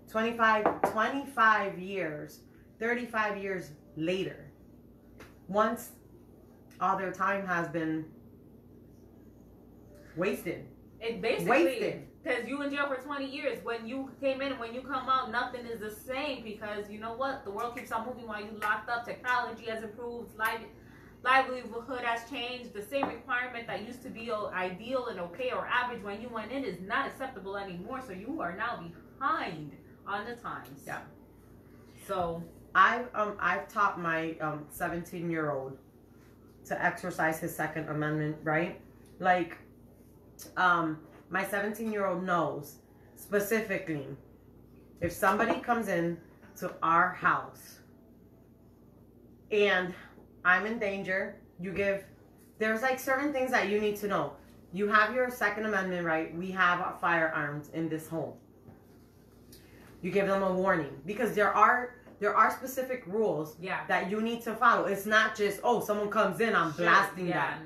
25 years, 35 years later. Once all their time has been wasted. It basically, because you in jail for 20 years. When you came in and when you come out, nothing is the same, because you know what? The world keeps on moving while you locked up. Technology has improved. Livelihood has changed. The same requirement that used to be ideal and okay or average when you went in is not acceptable anymore. So you are now behind on the times. Yeah. So I've taught my 17-year-old to exercise his Second Amendment right. Like, my 17-year-old knows specifically if somebody comes in to our house and I'm in danger, there's like certain things that you need to know. You have your Second Amendment right. We have firearms in this home. You give them a warning, because there are specific rules that you need to follow. It's not just, oh, someone comes in, I'm blasting them. Yeah,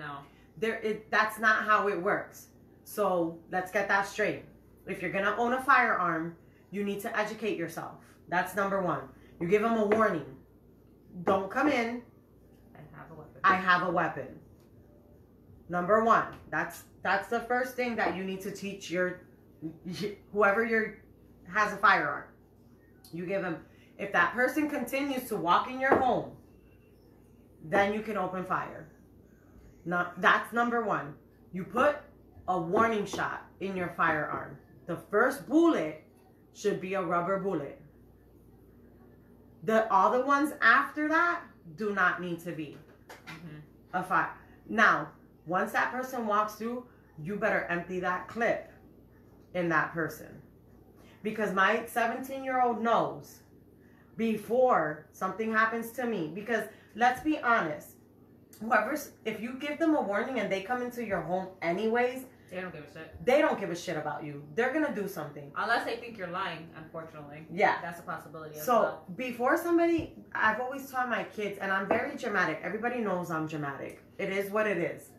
no. That's not how it works. So let's get that straight. If you're going to own a firearm, you need to educate yourself. That's number one. You give them a warning. Don't come in. I have a weapon. Number one. That's the first thing that you need to teach whoever has a firearm. You give them. If that person continues to walk in your home, then you can open fire. Now, that's number one. You put a warning shot in your firearm. The first bullet should be a rubber bullet. All the ones after that do not need to be a fire. Now, once that person walks through, you better empty that clip in that person. Because my 17-year-old knows before something happens to me. Because let's be honest, if you give them a warning and they come into your home anyways, they don't give a shit. They don't give a shit about you. They're gonna do something. Unless they think you're lying, unfortunately. Yeah. That's a possibility as well. So, before somebody, I've always taught my kids, and I'm very dramatic. Everybody knows I'm dramatic. It is what it is.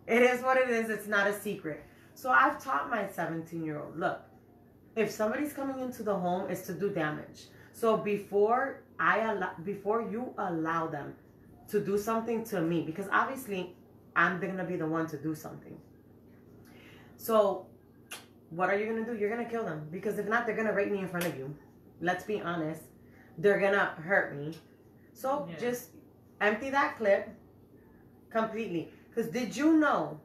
It is what it is. It's not a secret. So I've taught my 17-year-old, look, if somebody's coming into the home, it's to do damage. So before you allow them to do something to me, because obviously I'm gonna be the one to do something. So what are you gonna do? You're gonna kill them, because if not, they're gonna rape me in front of you. Let's be honest. They're gonna hurt me. So just empty that clip completely. Because did you know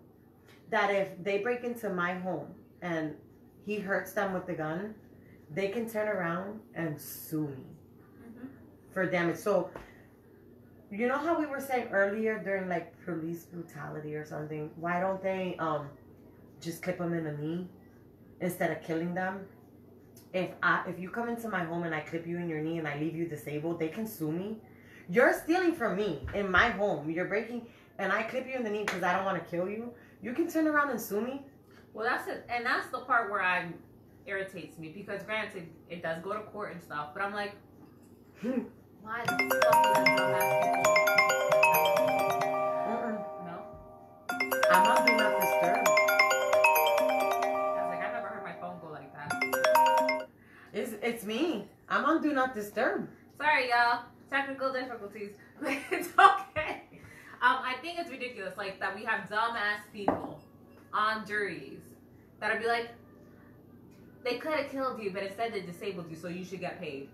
that if they break into my home and he hurts them with the gun, they can turn around and sue me for damage? So, you know how we were saying earlier during like police brutality or something, why don't they just clip them in the knee instead of killing them? If you come into my home and I clip you in your knee and I leave you disabled, they can sue me. You're stealing from me in my home. You're breaking, and I clip you in the knee because I don't want to kill you. You can turn around and sue me. Well, that's it, and that's the part where irritates me, because granted, it does go to court and stuff, but I'm like, why the fuck do that dumbass people? No. I'm on Do Not Disturb. I was like, I've never heard my phone go like that. It's me. I'm on Do Not Disturb. Sorry, y'all. Technical difficulties. It's okay. I think it's ridiculous, like, that we have dumbass people on juries that'll be like, they could have killed you, but instead they disabled you, so you should get paid.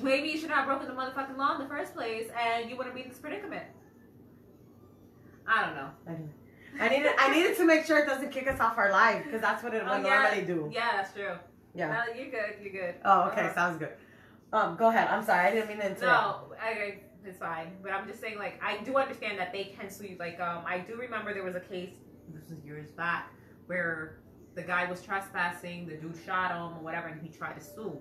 Maybe you should not have broken the motherfucking law in the first place, and you wouldn't be in this predicament. I don't know. I needed to make sure it doesn't kick us off our live, because that's what it would normally do. Yeah, that's true. Yeah. No, you're good. You're good. Oh, okay. Sounds good. Go ahead. I'm sorry. I didn't mean to interrupt. No, it's fine. But I'm just saying, like, I do understand that they can sue you. Like, I do remember there was a case, this was years back, where the guy was trespassing, the dude shot him or whatever, and he tried to sue.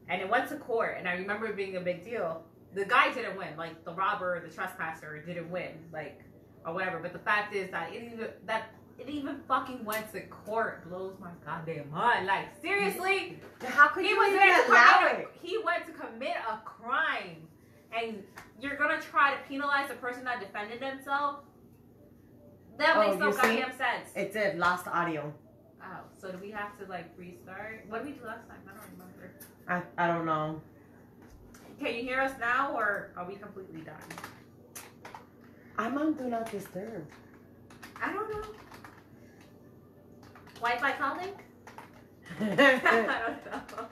And it went to court, and I remember it being a big deal. The guy didn't win. Like, the robber, the trespasser didn't win. Like, or whatever. But the fact is that it even fucking went to court. Blows my goddamn mind. Like, seriously? How could you even allow it? He went to commit a crime. And you're gonna try to penalize the person that defended themselves? That makes no goddamn sense. It did. Lost audio. Oh, so do we have to, like, restart? What did we do last time? I don't remember. I don't know. Can you hear us now, or are we completely done? I'm on Do Not Disturb. I don't know. Wi-Fi calling? I don't know.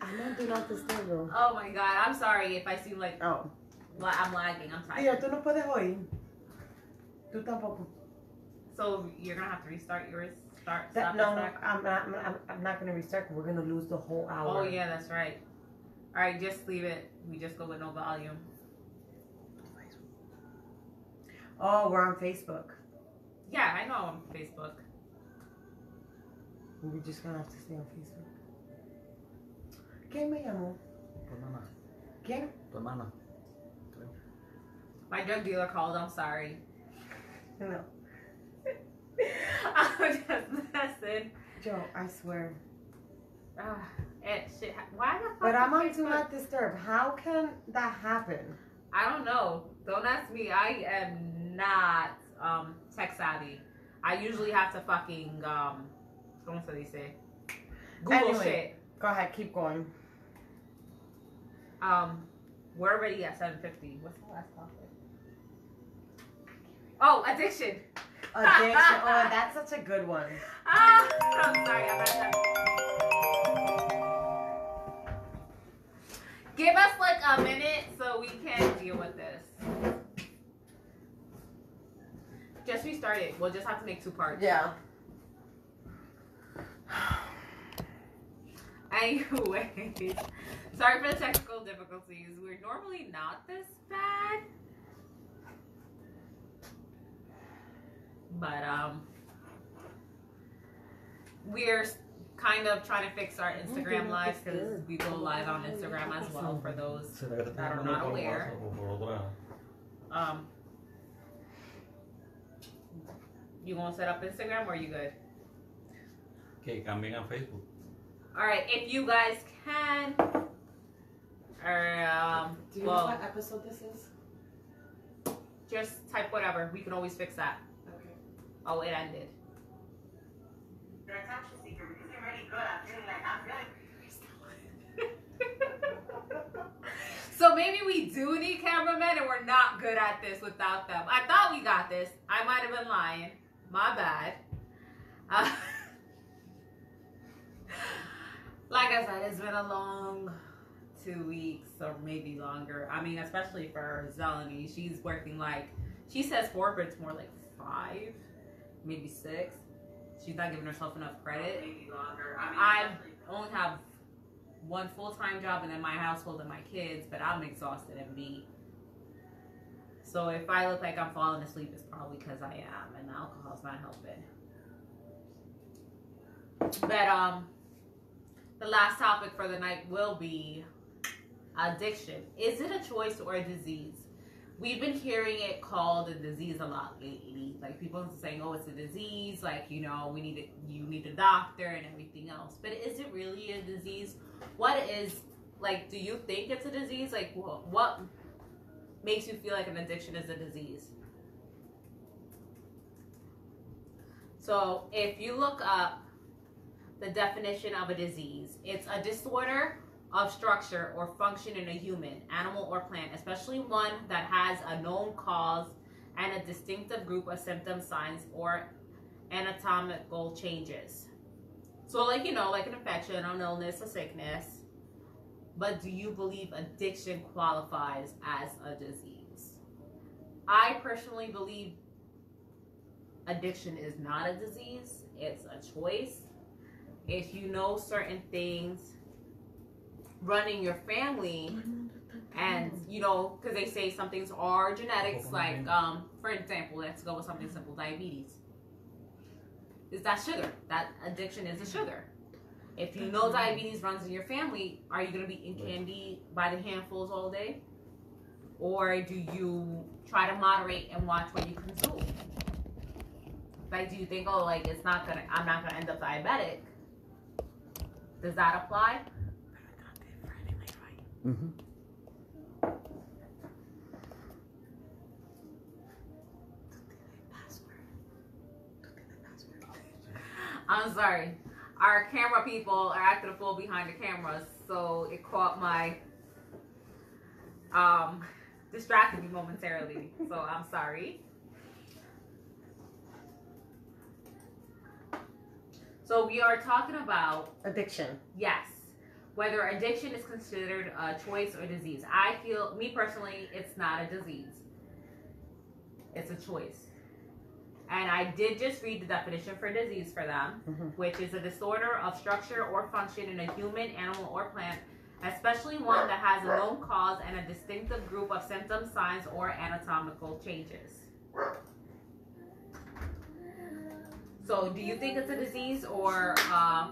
I'm on Do Not Disturb, bro. Oh my god, I'm sorry if I seem like I'm lagging. I'm tired. Tío, tú no puedes oír. Tú tampoco. So you're gonna have to restart yours. I'm not gonna restart. We're gonna lose the whole hour. Oh yeah, that's right. All right, just leave it. We just go with no volume. Oh, we're on Facebook. Yeah, I know I'm on Facebook. We're just gonna have to stay on Facebook. ¿Quién me llamó? Tu hermana. ¿Quién? Tu hermana. My drug dealer called. I'm sorry. No. I'm just messing. Joe, I swear. Shit. Why the fuck? But I'm on Do Not Disturb. How can that happen? I don't know. Don't ask me. I am not tech savvy. I usually have to fucking what do they say? Google shit. Go ahead, keep going. We're already at 7:50. What's the last topic? Oh, addiction. Addiction. Oh, that's such a good one. I'm sorry. I'm not. Give us like a minute so we can deal with this. Just restart it. We'll just have to make 2 parts. Yeah. Anyways, sorry for the technical difficulties. We're normally not this bad. But we're kind of trying to fix our Instagram live, because we go live on Instagram as well, for those that are not aware. You gonna set up Instagram or are you good? Que cambien a Facebook. All right, if you guys can, or Do you know what episode this is? just type whatever. We can always fix that. Okay. Oh, it ended. You're a attention seeker because you're really good at feeling like I'm really. So maybe we do need cameramen and we're not good at this without them. I thought we got this. I might have been lying. My bad. Like I said, it's been a long 2 weeks or maybe longer. I mean, especially for Zeleny. She's working like, she says 4, but it's more like 5, maybe 6. She's not giving herself enough credit. Maybe longer. I mean, I only have one full-time job and then my household and my kids, but I'm exhausted and beat. So if I look like I'm falling asleep, it's probably because I am, and the alcohol's not helping. But the last topic for the night will be addiction. Is it a choice or a disease? We've been hearing it called a disease a lot lately. Like people are saying, "Oh, it's a disease." Like you need a doctor and everything else. But is it really a disease? What is like? Do you think it's a disease? Like what makes you feel like an addiction is a disease? So if you look up the definition of a disease, it's a disorder of structure or function in a human, animal, or plant, especially one that has a known cause and a distinctive group of symptoms, signs, or anatomical changes. So like, like an infection, an illness, a sickness. But do you believe addiction qualifies as a disease? I personally believe addiction is not a disease. It's a choice. If you know certain things running your family, and because they say some things are genetics, like for example, let's go with something simple, diabetes. Is that sugar? That addiction is a sugar. If you know diabetes runs in your family, are you going to be eating candy by the handfuls all day? Or do you try to moderate and watch what you consume? Like, do you think, oh, like I'm not gonna end up diabetic? Does that apply? Mm-hmm. I'm sorry. Our camera people are acting a fool behind the cameras, so it caught my distracted me momentarily. So I'm sorry. So we are talking about addiction. Yes. Whether addiction is considered a choice or disease. I feel, me personally, it's not a disease. It's a choice. And I did just read the definition for disease for them, which is a disorder of structure or function in a human, animal, or plant, especially one that has a known cause and a distinctive group of symptoms, signs, or anatomical changes. So, do you think it's a disease or a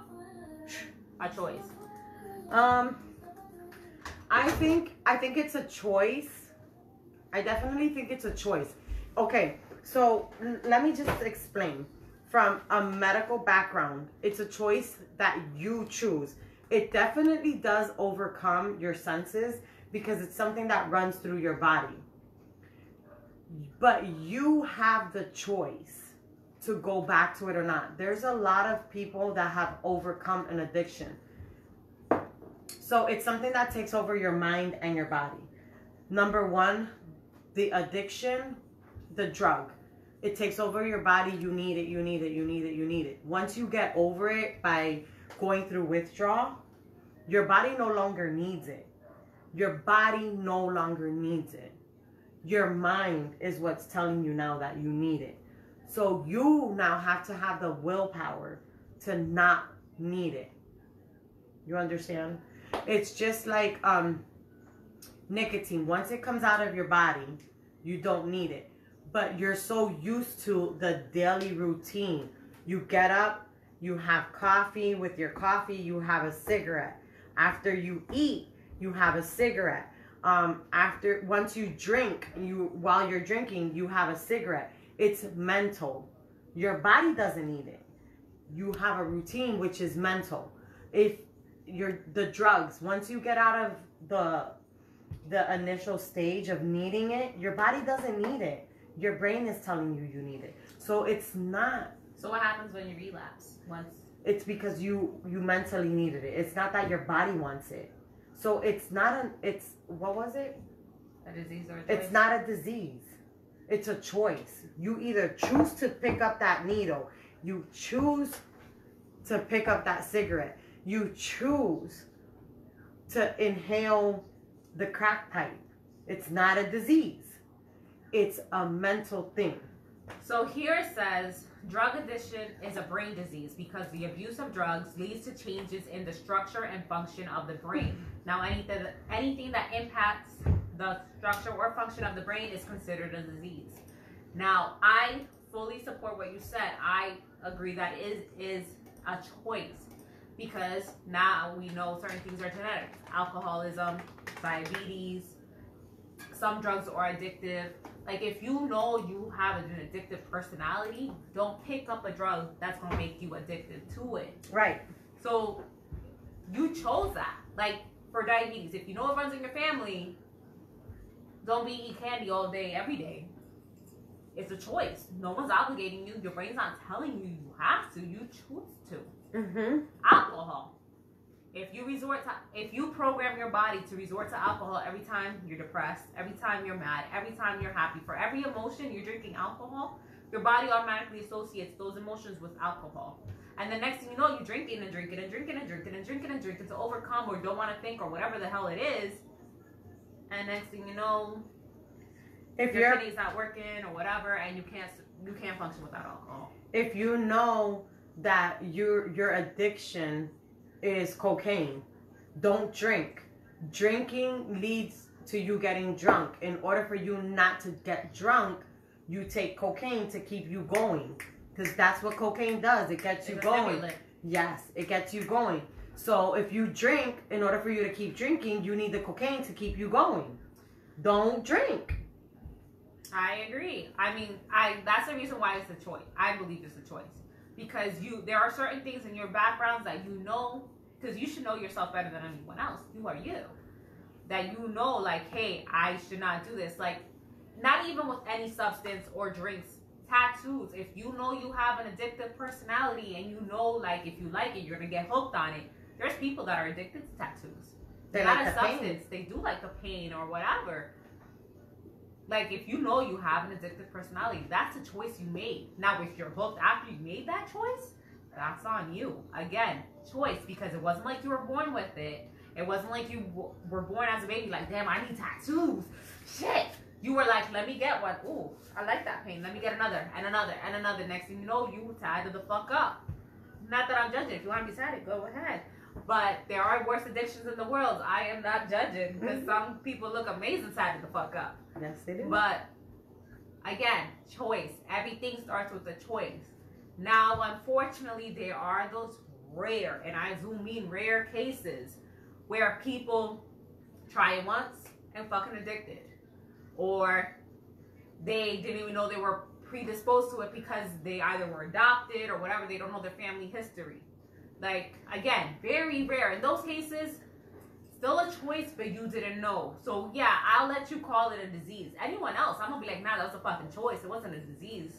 choice? I think it's a choice. I definitely think it's a choice. Okay, so let me just explain. From a medical background, it's a choice that you choose. It definitely does overcome your senses because it's something that runs through your body. But you have the choice to go back to it or not. There's a lot of people that have overcome an addiction. So it's something that takes over your mind and your body. Number one, the addiction, the drug. It takes over your body. You need it, you need it, you need it, you need it. Once you get over it by going through withdrawal, your body no longer needs it. Your body no longer needs it. Your mind is what's telling you now that you need it. So you now have to have the willpower to not need it. You understand? It's just like nicotine. Once it comes out of your body, you don't need it. But you're so used to the daily routine. You get up, you have coffee. With your coffee, you have a cigarette. After you eat, you have a cigarette. Once you drink, while you're drinking, you have a cigarette. It's mental. Your body doesn't need it. You have a routine, which is mental. If the drugs, once you get out of the initial stage of needing it, your body doesn't need it. Your brain is telling you need it. So it's not. So what happens when you relapse? It's because you mentally needed it. It's not that your body wants it. So it's not what was it? A disease or a choice? It's not a disease. It's a choice. You either choose to pick up that needle, you choose to pick up that cigarette, you choose to inhale the crack pipe. It's not a disease. It's a mental thing. So here it says, drug addiction is a brain disease because the abuse of drugs leads to changes in the structure and function of the brain. Now, anything that impacts the structure or function of the brain is considered a disease. Now, I fully support what you said. I agree that it is a choice because now we know certain things are genetic. Alcoholism, diabetes, some drugs are addictive. Like, if you know you have an addictive personality, don't pick up a drug that's going to make you addicted to it. Right. So, you chose that. Like, for diabetes, if you know it runs in your family, don't be eating candy all day, every day. It's a choice. No one's obligating you. Your brain's not telling you you have to. You choose to. Mm-hmm. Alcohol. If you program your body to resort to alcohol every time you're depressed, every time you're mad, every time you're happy, for every emotion you're drinking alcohol, your body automatically associates those emotions with alcohol. And the next thing you know, you're drinking and drinking and drinking and drinking and drinking and drinking to overcome or don't want to think or whatever the hell it is. And next thing you know, if your kidney's not working or whatever, and you can't function without alcohol. If you know that your addiction is cocaine, don't drink. Drinking leads to you getting drunk. In order for you not to get drunk, you take cocaine to keep you going, because that's what cocaine does. It gets you going. Yes, it gets you going. So if you drink, in order for you to keep drinking, you need the cocaine to keep you going. Don't drink. I agree. I mean, that's the reason why it's a choice. I believe it's a choice. Because there are certain things in your backgrounds that you know, because you should know yourself better than anyone else. You are you. That you know, like, hey, I should not do this. Like, not even with any substance or drinks. Tattoos. If you know you have an addictive personality and you know, like, if you like it, you're going to get hooked on it. There's people that are addicted to tattoos. They not like a the substance. They do like the pain or whatever. Like, if you know you have an addictive personality, that's a choice you made. Now, if you're hooked after you made that choice, that's on you. Again, choice, because it wasn't like you were born with it. It wasn't like you were born as a baby like, damn, I need tattoos. Shit. You were like, let me get one. Ooh, I like that pain. Let me get another and another and another. Next thing you know, you tied the fuck up. Not that I'm judging. If you want to be sad, go ahead. But there are worse addictions in the world. I am not judging, because some people look amazing tied the fuck up. Yes, they do. But again, choice. Everything starts with a choice. Now, unfortunately, there are those rare, and I zoom in rare cases, where people try it once and fucking addicted. Or they didn't even know they were predisposed to it because they either were adopted or whatever. They don't know their family history. Like, again, very rare. In those cases, still a choice, but you didn't know. So, yeah, I'll let you call it a disease. Anyone else, I'm going to be like, nah, that was a fucking choice. It wasn't a disease.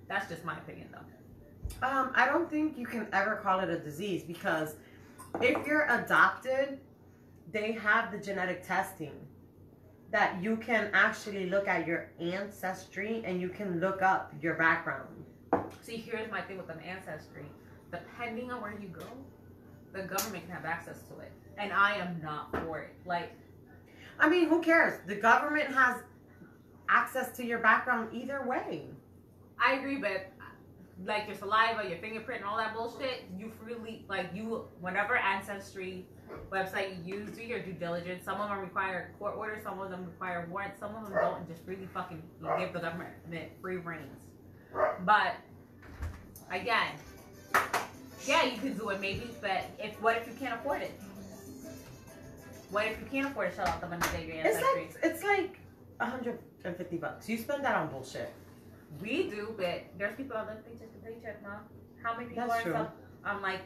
That's just my opinion, though. I don't think you can ever call it a disease, because if you're adopted, they have the genetic testing that you can actually look at your ancestry and you can look up your background. See, here's my thing with an ancestry. Depending on where you go, the government can have access to it. And I am not for it. Like, I mean, who cares? The government has access to your background either way. I agree, but like your saliva, your fingerprint, and all that bullshit, you freely, like, whatever ancestry website you use, do your due diligence. Some of them require court orders, some of them require warrants, some of them don't, and just really fucking give the government free reins. But again, yeah, you could do it maybe, but what if you can't afford it? What if you can't afford to shell out the money that your It's ancestry? it's like $150. You spend that on bullshit. We do, but there's people out there paycheck to paycheck, Mom. How many people That's are true. on like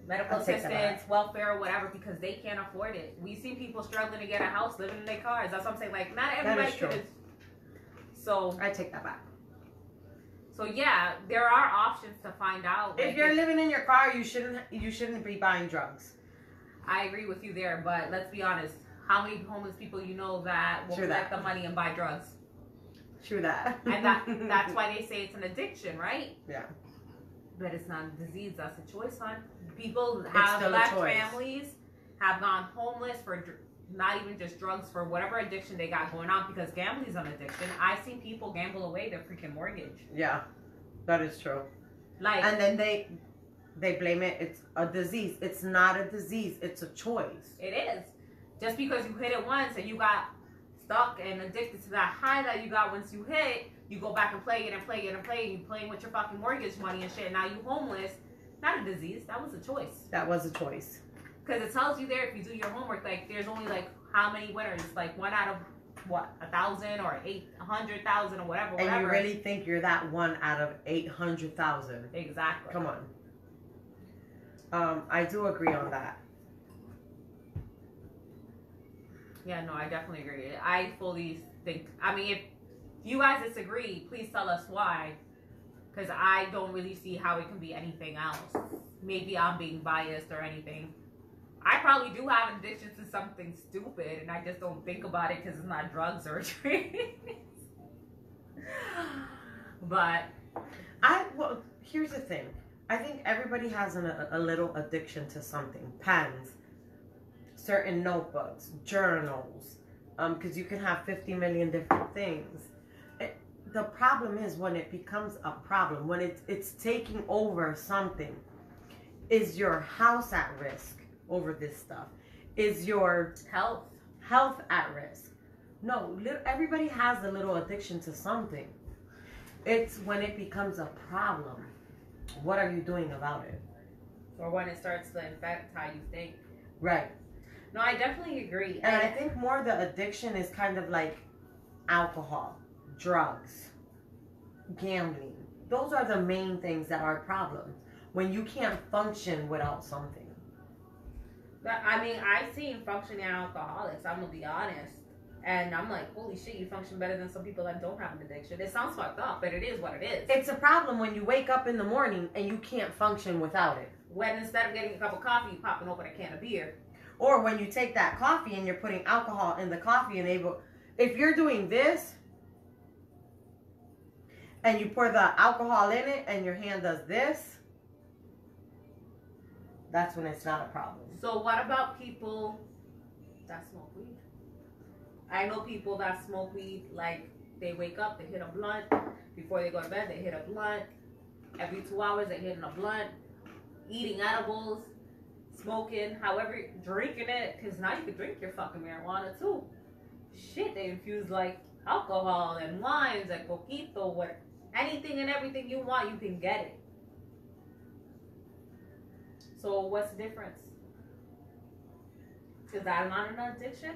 medical I'll take that assistance, welfare, or whatever because they can't afford it? We see people struggling to get a house, living in their cars. That's what I'm saying. Like, not everybody true. can. So I take that back. So yeah, there are options to find out. If like, you're living in your car, you shouldn't be buying drugs. I agree with you there, but let's be honest. How many homeless people you know that will True collect that. the money and buy drugs? True that. And that's why they say it's an addiction, right? Yeah. But it's not a disease. That's a choice, hon. People It's have still a left choice. families, have gone homeless for not even just drugs, for whatever addiction they got going on because gambling's an addiction. I've seen people gamble away their freaking mortgage. Yeah, that is true. Like, And then they blame it. It's a disease. It's not a disease. It's a choice. it is. Just because you hit it once and you got stuck and addicted to that high that you got once you hit, you go back and play it and play it and play it. You playing with your fucking mortgage money and shit. And now you homeless. Not a disease. That was a choice. That was a choice. Because it tells you there if you do your homework, like there's only like how many winners, like 1 out of what 1,000 or 800,000 or whatever. And you really think you're that 1 out of 800,000? Exactly. Come on. I do agree on that. Yeah, no, I definitely agree. I fully think. I mean, if you guys disagree, please tell us why. Because I don't really see how it can be anything else. Maybe I'm being biased or anything. I probably do have an addiction to something stupid, and I just don't think about it because it's not drugs or drinks. But well, here's the thing. I think everybody has a little addiction to something. Pens, certain notebooks, journals, because you can have 50 million different things. The problem is when it becomes a problem, when it's taking over something. Is your house at risk over this stuff? Is your health at risk? No, everybody has a little addiction to something. It's when it becomes a problem. What are you doing about it? or when it starts to affect how you think. Right. No, I definitely agree. And I think more the addiction is kind of like alcohol, drugs, gambling. Those are the main things that are problems. When you can't function without something. I mean, I've seen functioning alcoholics, I'm going to be honest. And I'm like, holy shit, you function better than some people that don't have an addiction. It sounds fucked up, but it is what it is. It's a problem when you wake up in the morning and you can't function without it. When instead of getting a cup of coffee, you popping open a can of beer. Or when you take that coffee and you're putting alcohol in the coffee and if you're doing this and you pour the alcohol in it and your hand does this, that's when it's not a problem. So what about people that smoke weed? I know people that smoke weed, like they wake up, they hit a blunt. Before they go to bed, they hit a blunt. Every 2 hours, they hit a blunt. Eating edibles, smoking, however, drinking it. Because now you can drink your fucking marijuana too. Shit, they infuse like alcohol and wines and coquito, what, anything and everything you want, you can get it. So what's the difference? Is that not an addiction?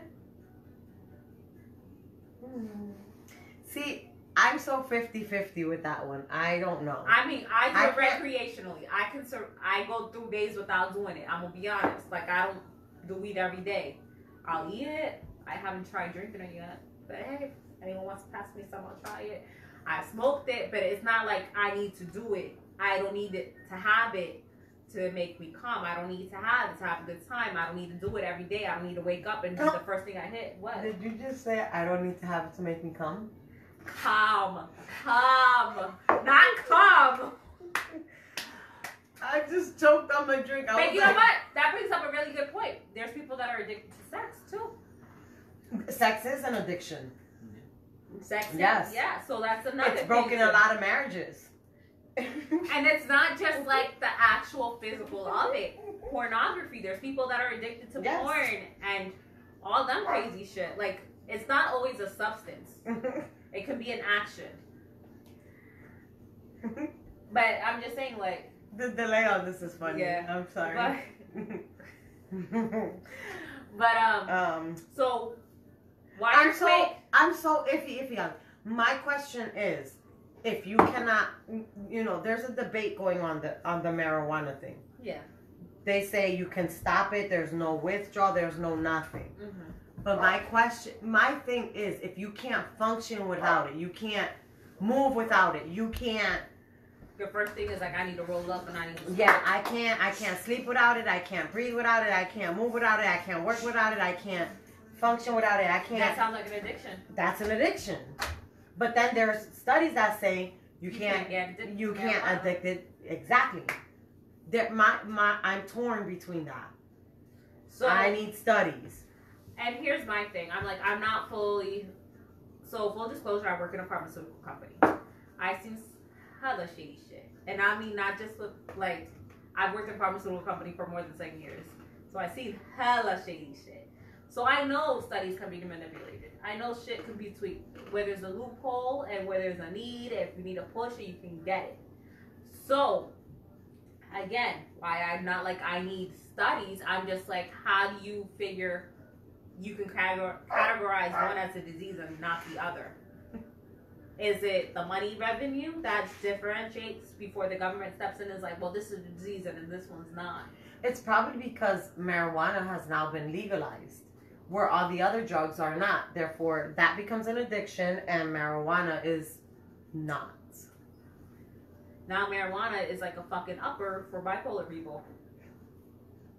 See, I'm so 50-50 with that one. I don't know. I mean, I do it can't- recreationally. I go through days without doing it. I'm gonna be honest. Like I don't do weed every day. I'll eat it. I haven't tried drinking it yet. But hey, if anyone wants to pass me some, I'll try it. I smoked it, but it's not like I need to do it. I don't need it to have it to make me calm. I don't need to have it to have a good time. I don't need to do it every day. I don't need to wake up and do the first thing I hit. What? Did you just say I don't need to have it to make me come? Calm. Not calm. I just choked on my drink. But you know what? That brings up a really good point. There's people that are addicted to sex too. Sex is an addiction. Sex, Yes. yeah. So that's another. It's thing broken too. a lot of marriages. And it's not just like the actual physical of it. Pornography. There's people that are addicted to Yes. porn and all them crazy shit. Like it's not always a substance. It can be an action. But I'm just saying, like The delay on this is funny. Yeah. I'm sorry. But, But so why you're quick? I'm so iffy on it. My question is, if you cannot, there's a debate going on the marijuana thing. Yeah. They say you can stop it. There's no withdrawal. There's no nothing. Mm-hmm. But my thing is, if you can't function without it, you can't move without it, you can't. Your first thing is like, I need to roll up and I need to smoke. Yeah, I can't sleep without it. I can't breathe without it. I can't move without it. I can't work without it. I can't function without it. I can't. That sounds like an addiction. That's an addiction. But then there's studies that say you can't addict it. Exactly. I'm torn between that. So I need studies. And here's my thing. I'm not fully. So full disclosure, I work in a pharmaceutical company. I've seen hella shady shit, and I mean not just with I've worked in a pharmaceutical company for more than 7 years, so I've seen hella shady shit. So I know studies can be manipulated. I know shit can be tweaked. Where there's a loophole and where there's a need, if you need a push, you can get it. So again, why I'm not like I need studies. I'm just like, how do you figure you can categorize one as a disease and not the other? Is it the money revenue that differentiates before the government steps in and is like, well, this is a disease and this one's not? It's probably because marijuana has now been legalized, where all the other drugs are not. Therefore, that becomes an addiction and marijuana is not. Now marijuana is like a fucking upper for bipolar people.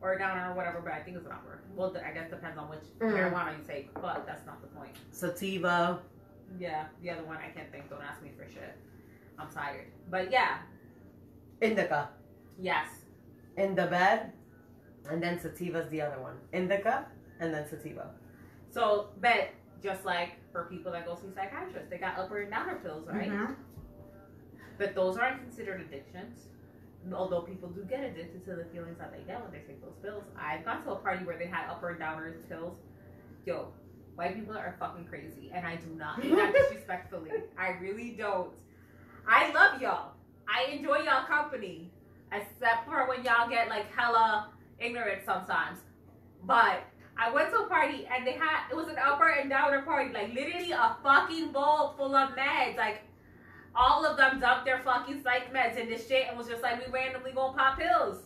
Or a downer or whatever, but I think it's an upper. Well, I guess it depends on which marijuana you take, but that's not the point. Sativa. Yeah, the other one I can't think. Don't ask me for shit. I'm tired. But yeah. Indica. Yes. In the bed, and then sativa's the other one. Indica, and then sativa. So, but just like for people that go see psychiatrists, they got upper and downer pills, right? Mm-hmm. But those aren't considered addictions. Although people do get addicted to the feelings that they get when they take those pills. I've gone to a party where they had upper and downer pills. Yo, white people are fucking crazy, and I do not mean that disrespectfully. I really don't. I love y'all. I enjoy y'all company, except for when y'all get like hella ignorant sometimes. But I went to a party and it was an upper and downer party, like literally a fucking bowl full of meds, like. All of them dumped their fucking psych meds in this shit and was just like, we randomly gonna pop pills.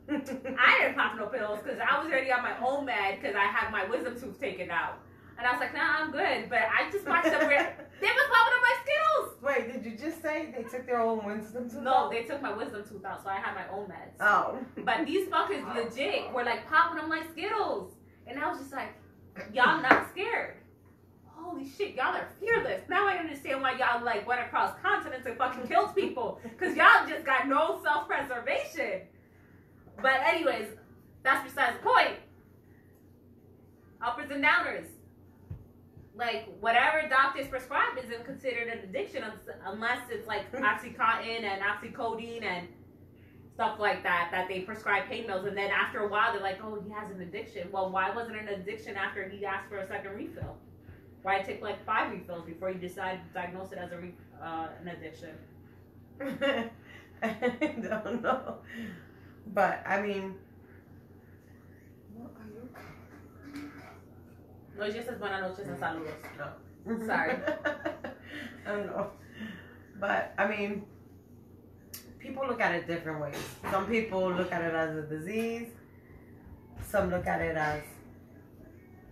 I didn't pop no pills because I was already on my own med because I had my wisdom tooth taken out. And I was like, nah, I'm good. But I just watched them. They was popping up my Skittles. Wait, did you just say they took their own wisdom tooth out? No, they took my wisdom tooth out, so I had my own meds. Oh. But these fuckers legit were like popping them like Skittles. And I was just like, y'all not scared. Holy shit, y'all are fearless. Now I understand why y'all like went across continents and fucking killed people. Because y'all just got no self-preservation. But anyways, that's besides the point. Uppers and downers. Like, whatever doctors prescribe isn't considered an addiction unless it's like Oxycontin and oxycodone and stuff like that they prescribe pain pills. And then after a while, they're like, oh, he has an addiction. Well, why wasn't it an addiction after he asked for a second refill? Why take like 5 refills before you decide to diagnose it as an addiction? I don't know. But, I mean... What are you... Noches es buenas noches and saludos. No. Sorry. I don't know. But, I mean... People look at it different ways. Some people look at it as a disease. Some look at it as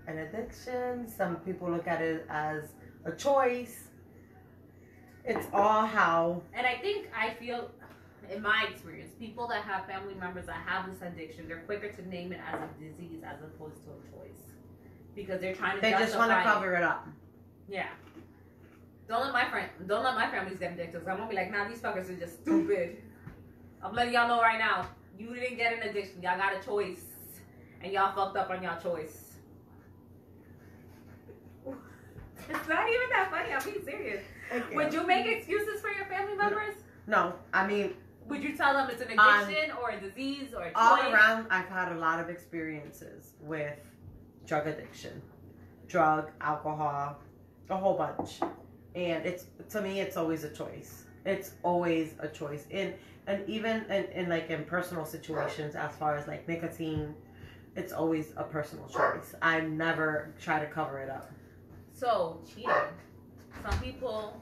an addiction. Some people look at it as a choice. It's all how. And I feel, in my experience, people that have family members that have this addiction, they're quicker to name it as a disease as opposed to a choice. Because they're trying to They just want to cover it up. Yeah. Don't let my families get addicted. I'm gonna be like, nah, these fuckers are just stupid. I'm letting y'all know right now. You didn't get an addiction. Y'all got a choice. And y'all fucked up on y'all choice. It's not even that funny. I'm being serious. Okay. Would you make excuses for your family members? No. I mean... Would you tell them it's an addiction or a disease or a choice? All around, I've had a lot of experiences with drug addiction. Drug, alcohol, a whole bunch. And to me, it's always a choice. It's always a choice. And even in personal situations, as far as like nicotine, it's always a personal choice. I never try to cover it up. So, cheating. Some people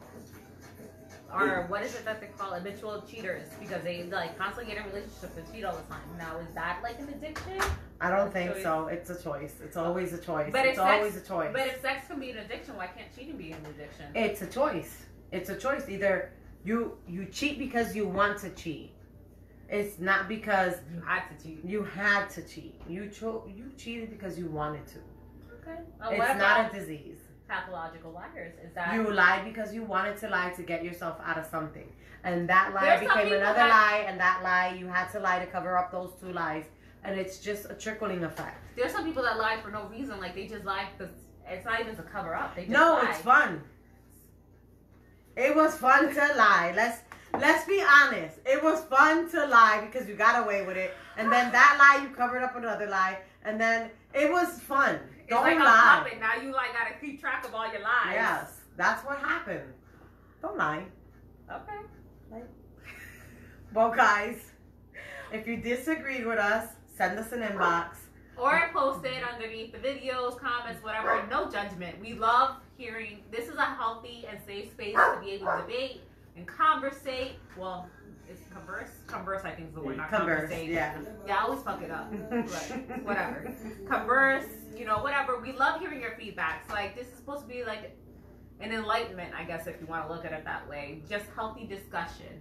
are, what is it that they call habitual cheaters? Because they like constantly get in relationships and cheat all the time. Now, is that like an addiction? I don't think so. It's a choice. It's always a choice. But it's always a choice. But if sex can be an addiction, why can't cheating be an addiction? It's a choice. It's a choice. Either you cheat because you want to cheat. It's not because You had to cheat. you had to cheat. You cheated because you wanted to. Okay. It's not a disease. Pathological liars. Is that You lied because you wanted to lie to get yourself out of something. And that lie There's some became people another that- lie, and that lie, you had to lie to cover up those two lies. And it's just a trickling effect. there's some people that lie for no reason, like they just lie because it's not even to cover up. They just No, lie. it's fun. It was fun to lie. Let's be honest. It was fun to lie because you got away with it. And then that lie, you covered up another lie. And then it was fun. It's Don't like lie. a puppet. Now you like gotta keep track of all your lies. Yes, that's what happened. Don't lie. Okay. Well, guys, if you disagreed with us, send us an inbox. Or post it underneath the videos, comments, whatever. No judgment. We love hearing. This is a healthy and safe space to be able to debate and conversate. Well, it's converse. Converse, I think, is the word. Not Converse, conversate. yeah. Yeah, I always fuck it up. But whatever. Converse, whatever. We love hearing your feedbacks. Like, this is supposed to be like an enlightenment, I guess, if you want to look at it that way. Just healthy discussion.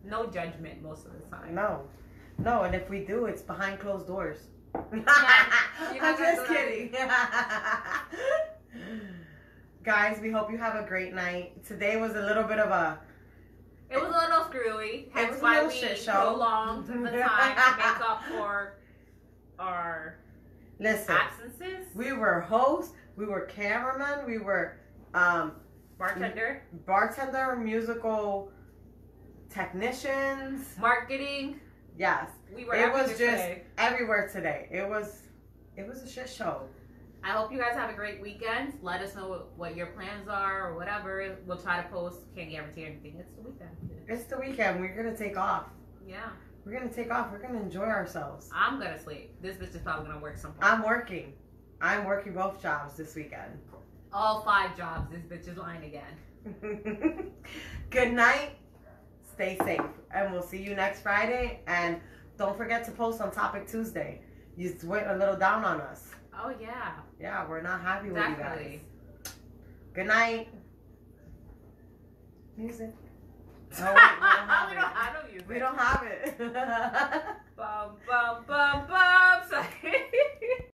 No judgment most of the time. No, and if we do, it's behind closed doors. you're I'm not gonna just do that. kidding. Guys, we hope you have a great night. Today was a little bit of a... It was a little screwy. Hence was a why little we shit show. prolonged the time to make up for our Listen, absences. we were hosts, we were cameramen, we were Bartender, musical technicians. marketing. Yes. We were It was everything just today. everywhere today. It was a shit show. I hope you guys have a great weekend. Let us know what your plans are or whatever. We'll try to post. Can't guarantee anything. It's the weekend. It's the weekend. We're gonna take off. Yeah. We're gonna take off. We're gonna enjoy ourselves. I'm gonna sleep. This bitch is probably gonna work sometime. I'm working both jobs this weekend. All 5 jobs. This bitch is lying again. Good night. Stay safe. And we'll see you next Friday. And don't forget to post on Topic Tuesday. You went a little down on us. Oh yeah. Yeah, we're not happy with Definitely. you guys. Good night. Music. Oh, wait, we don't have We it. don't have no music. We don't have it. Bum, bum, bum,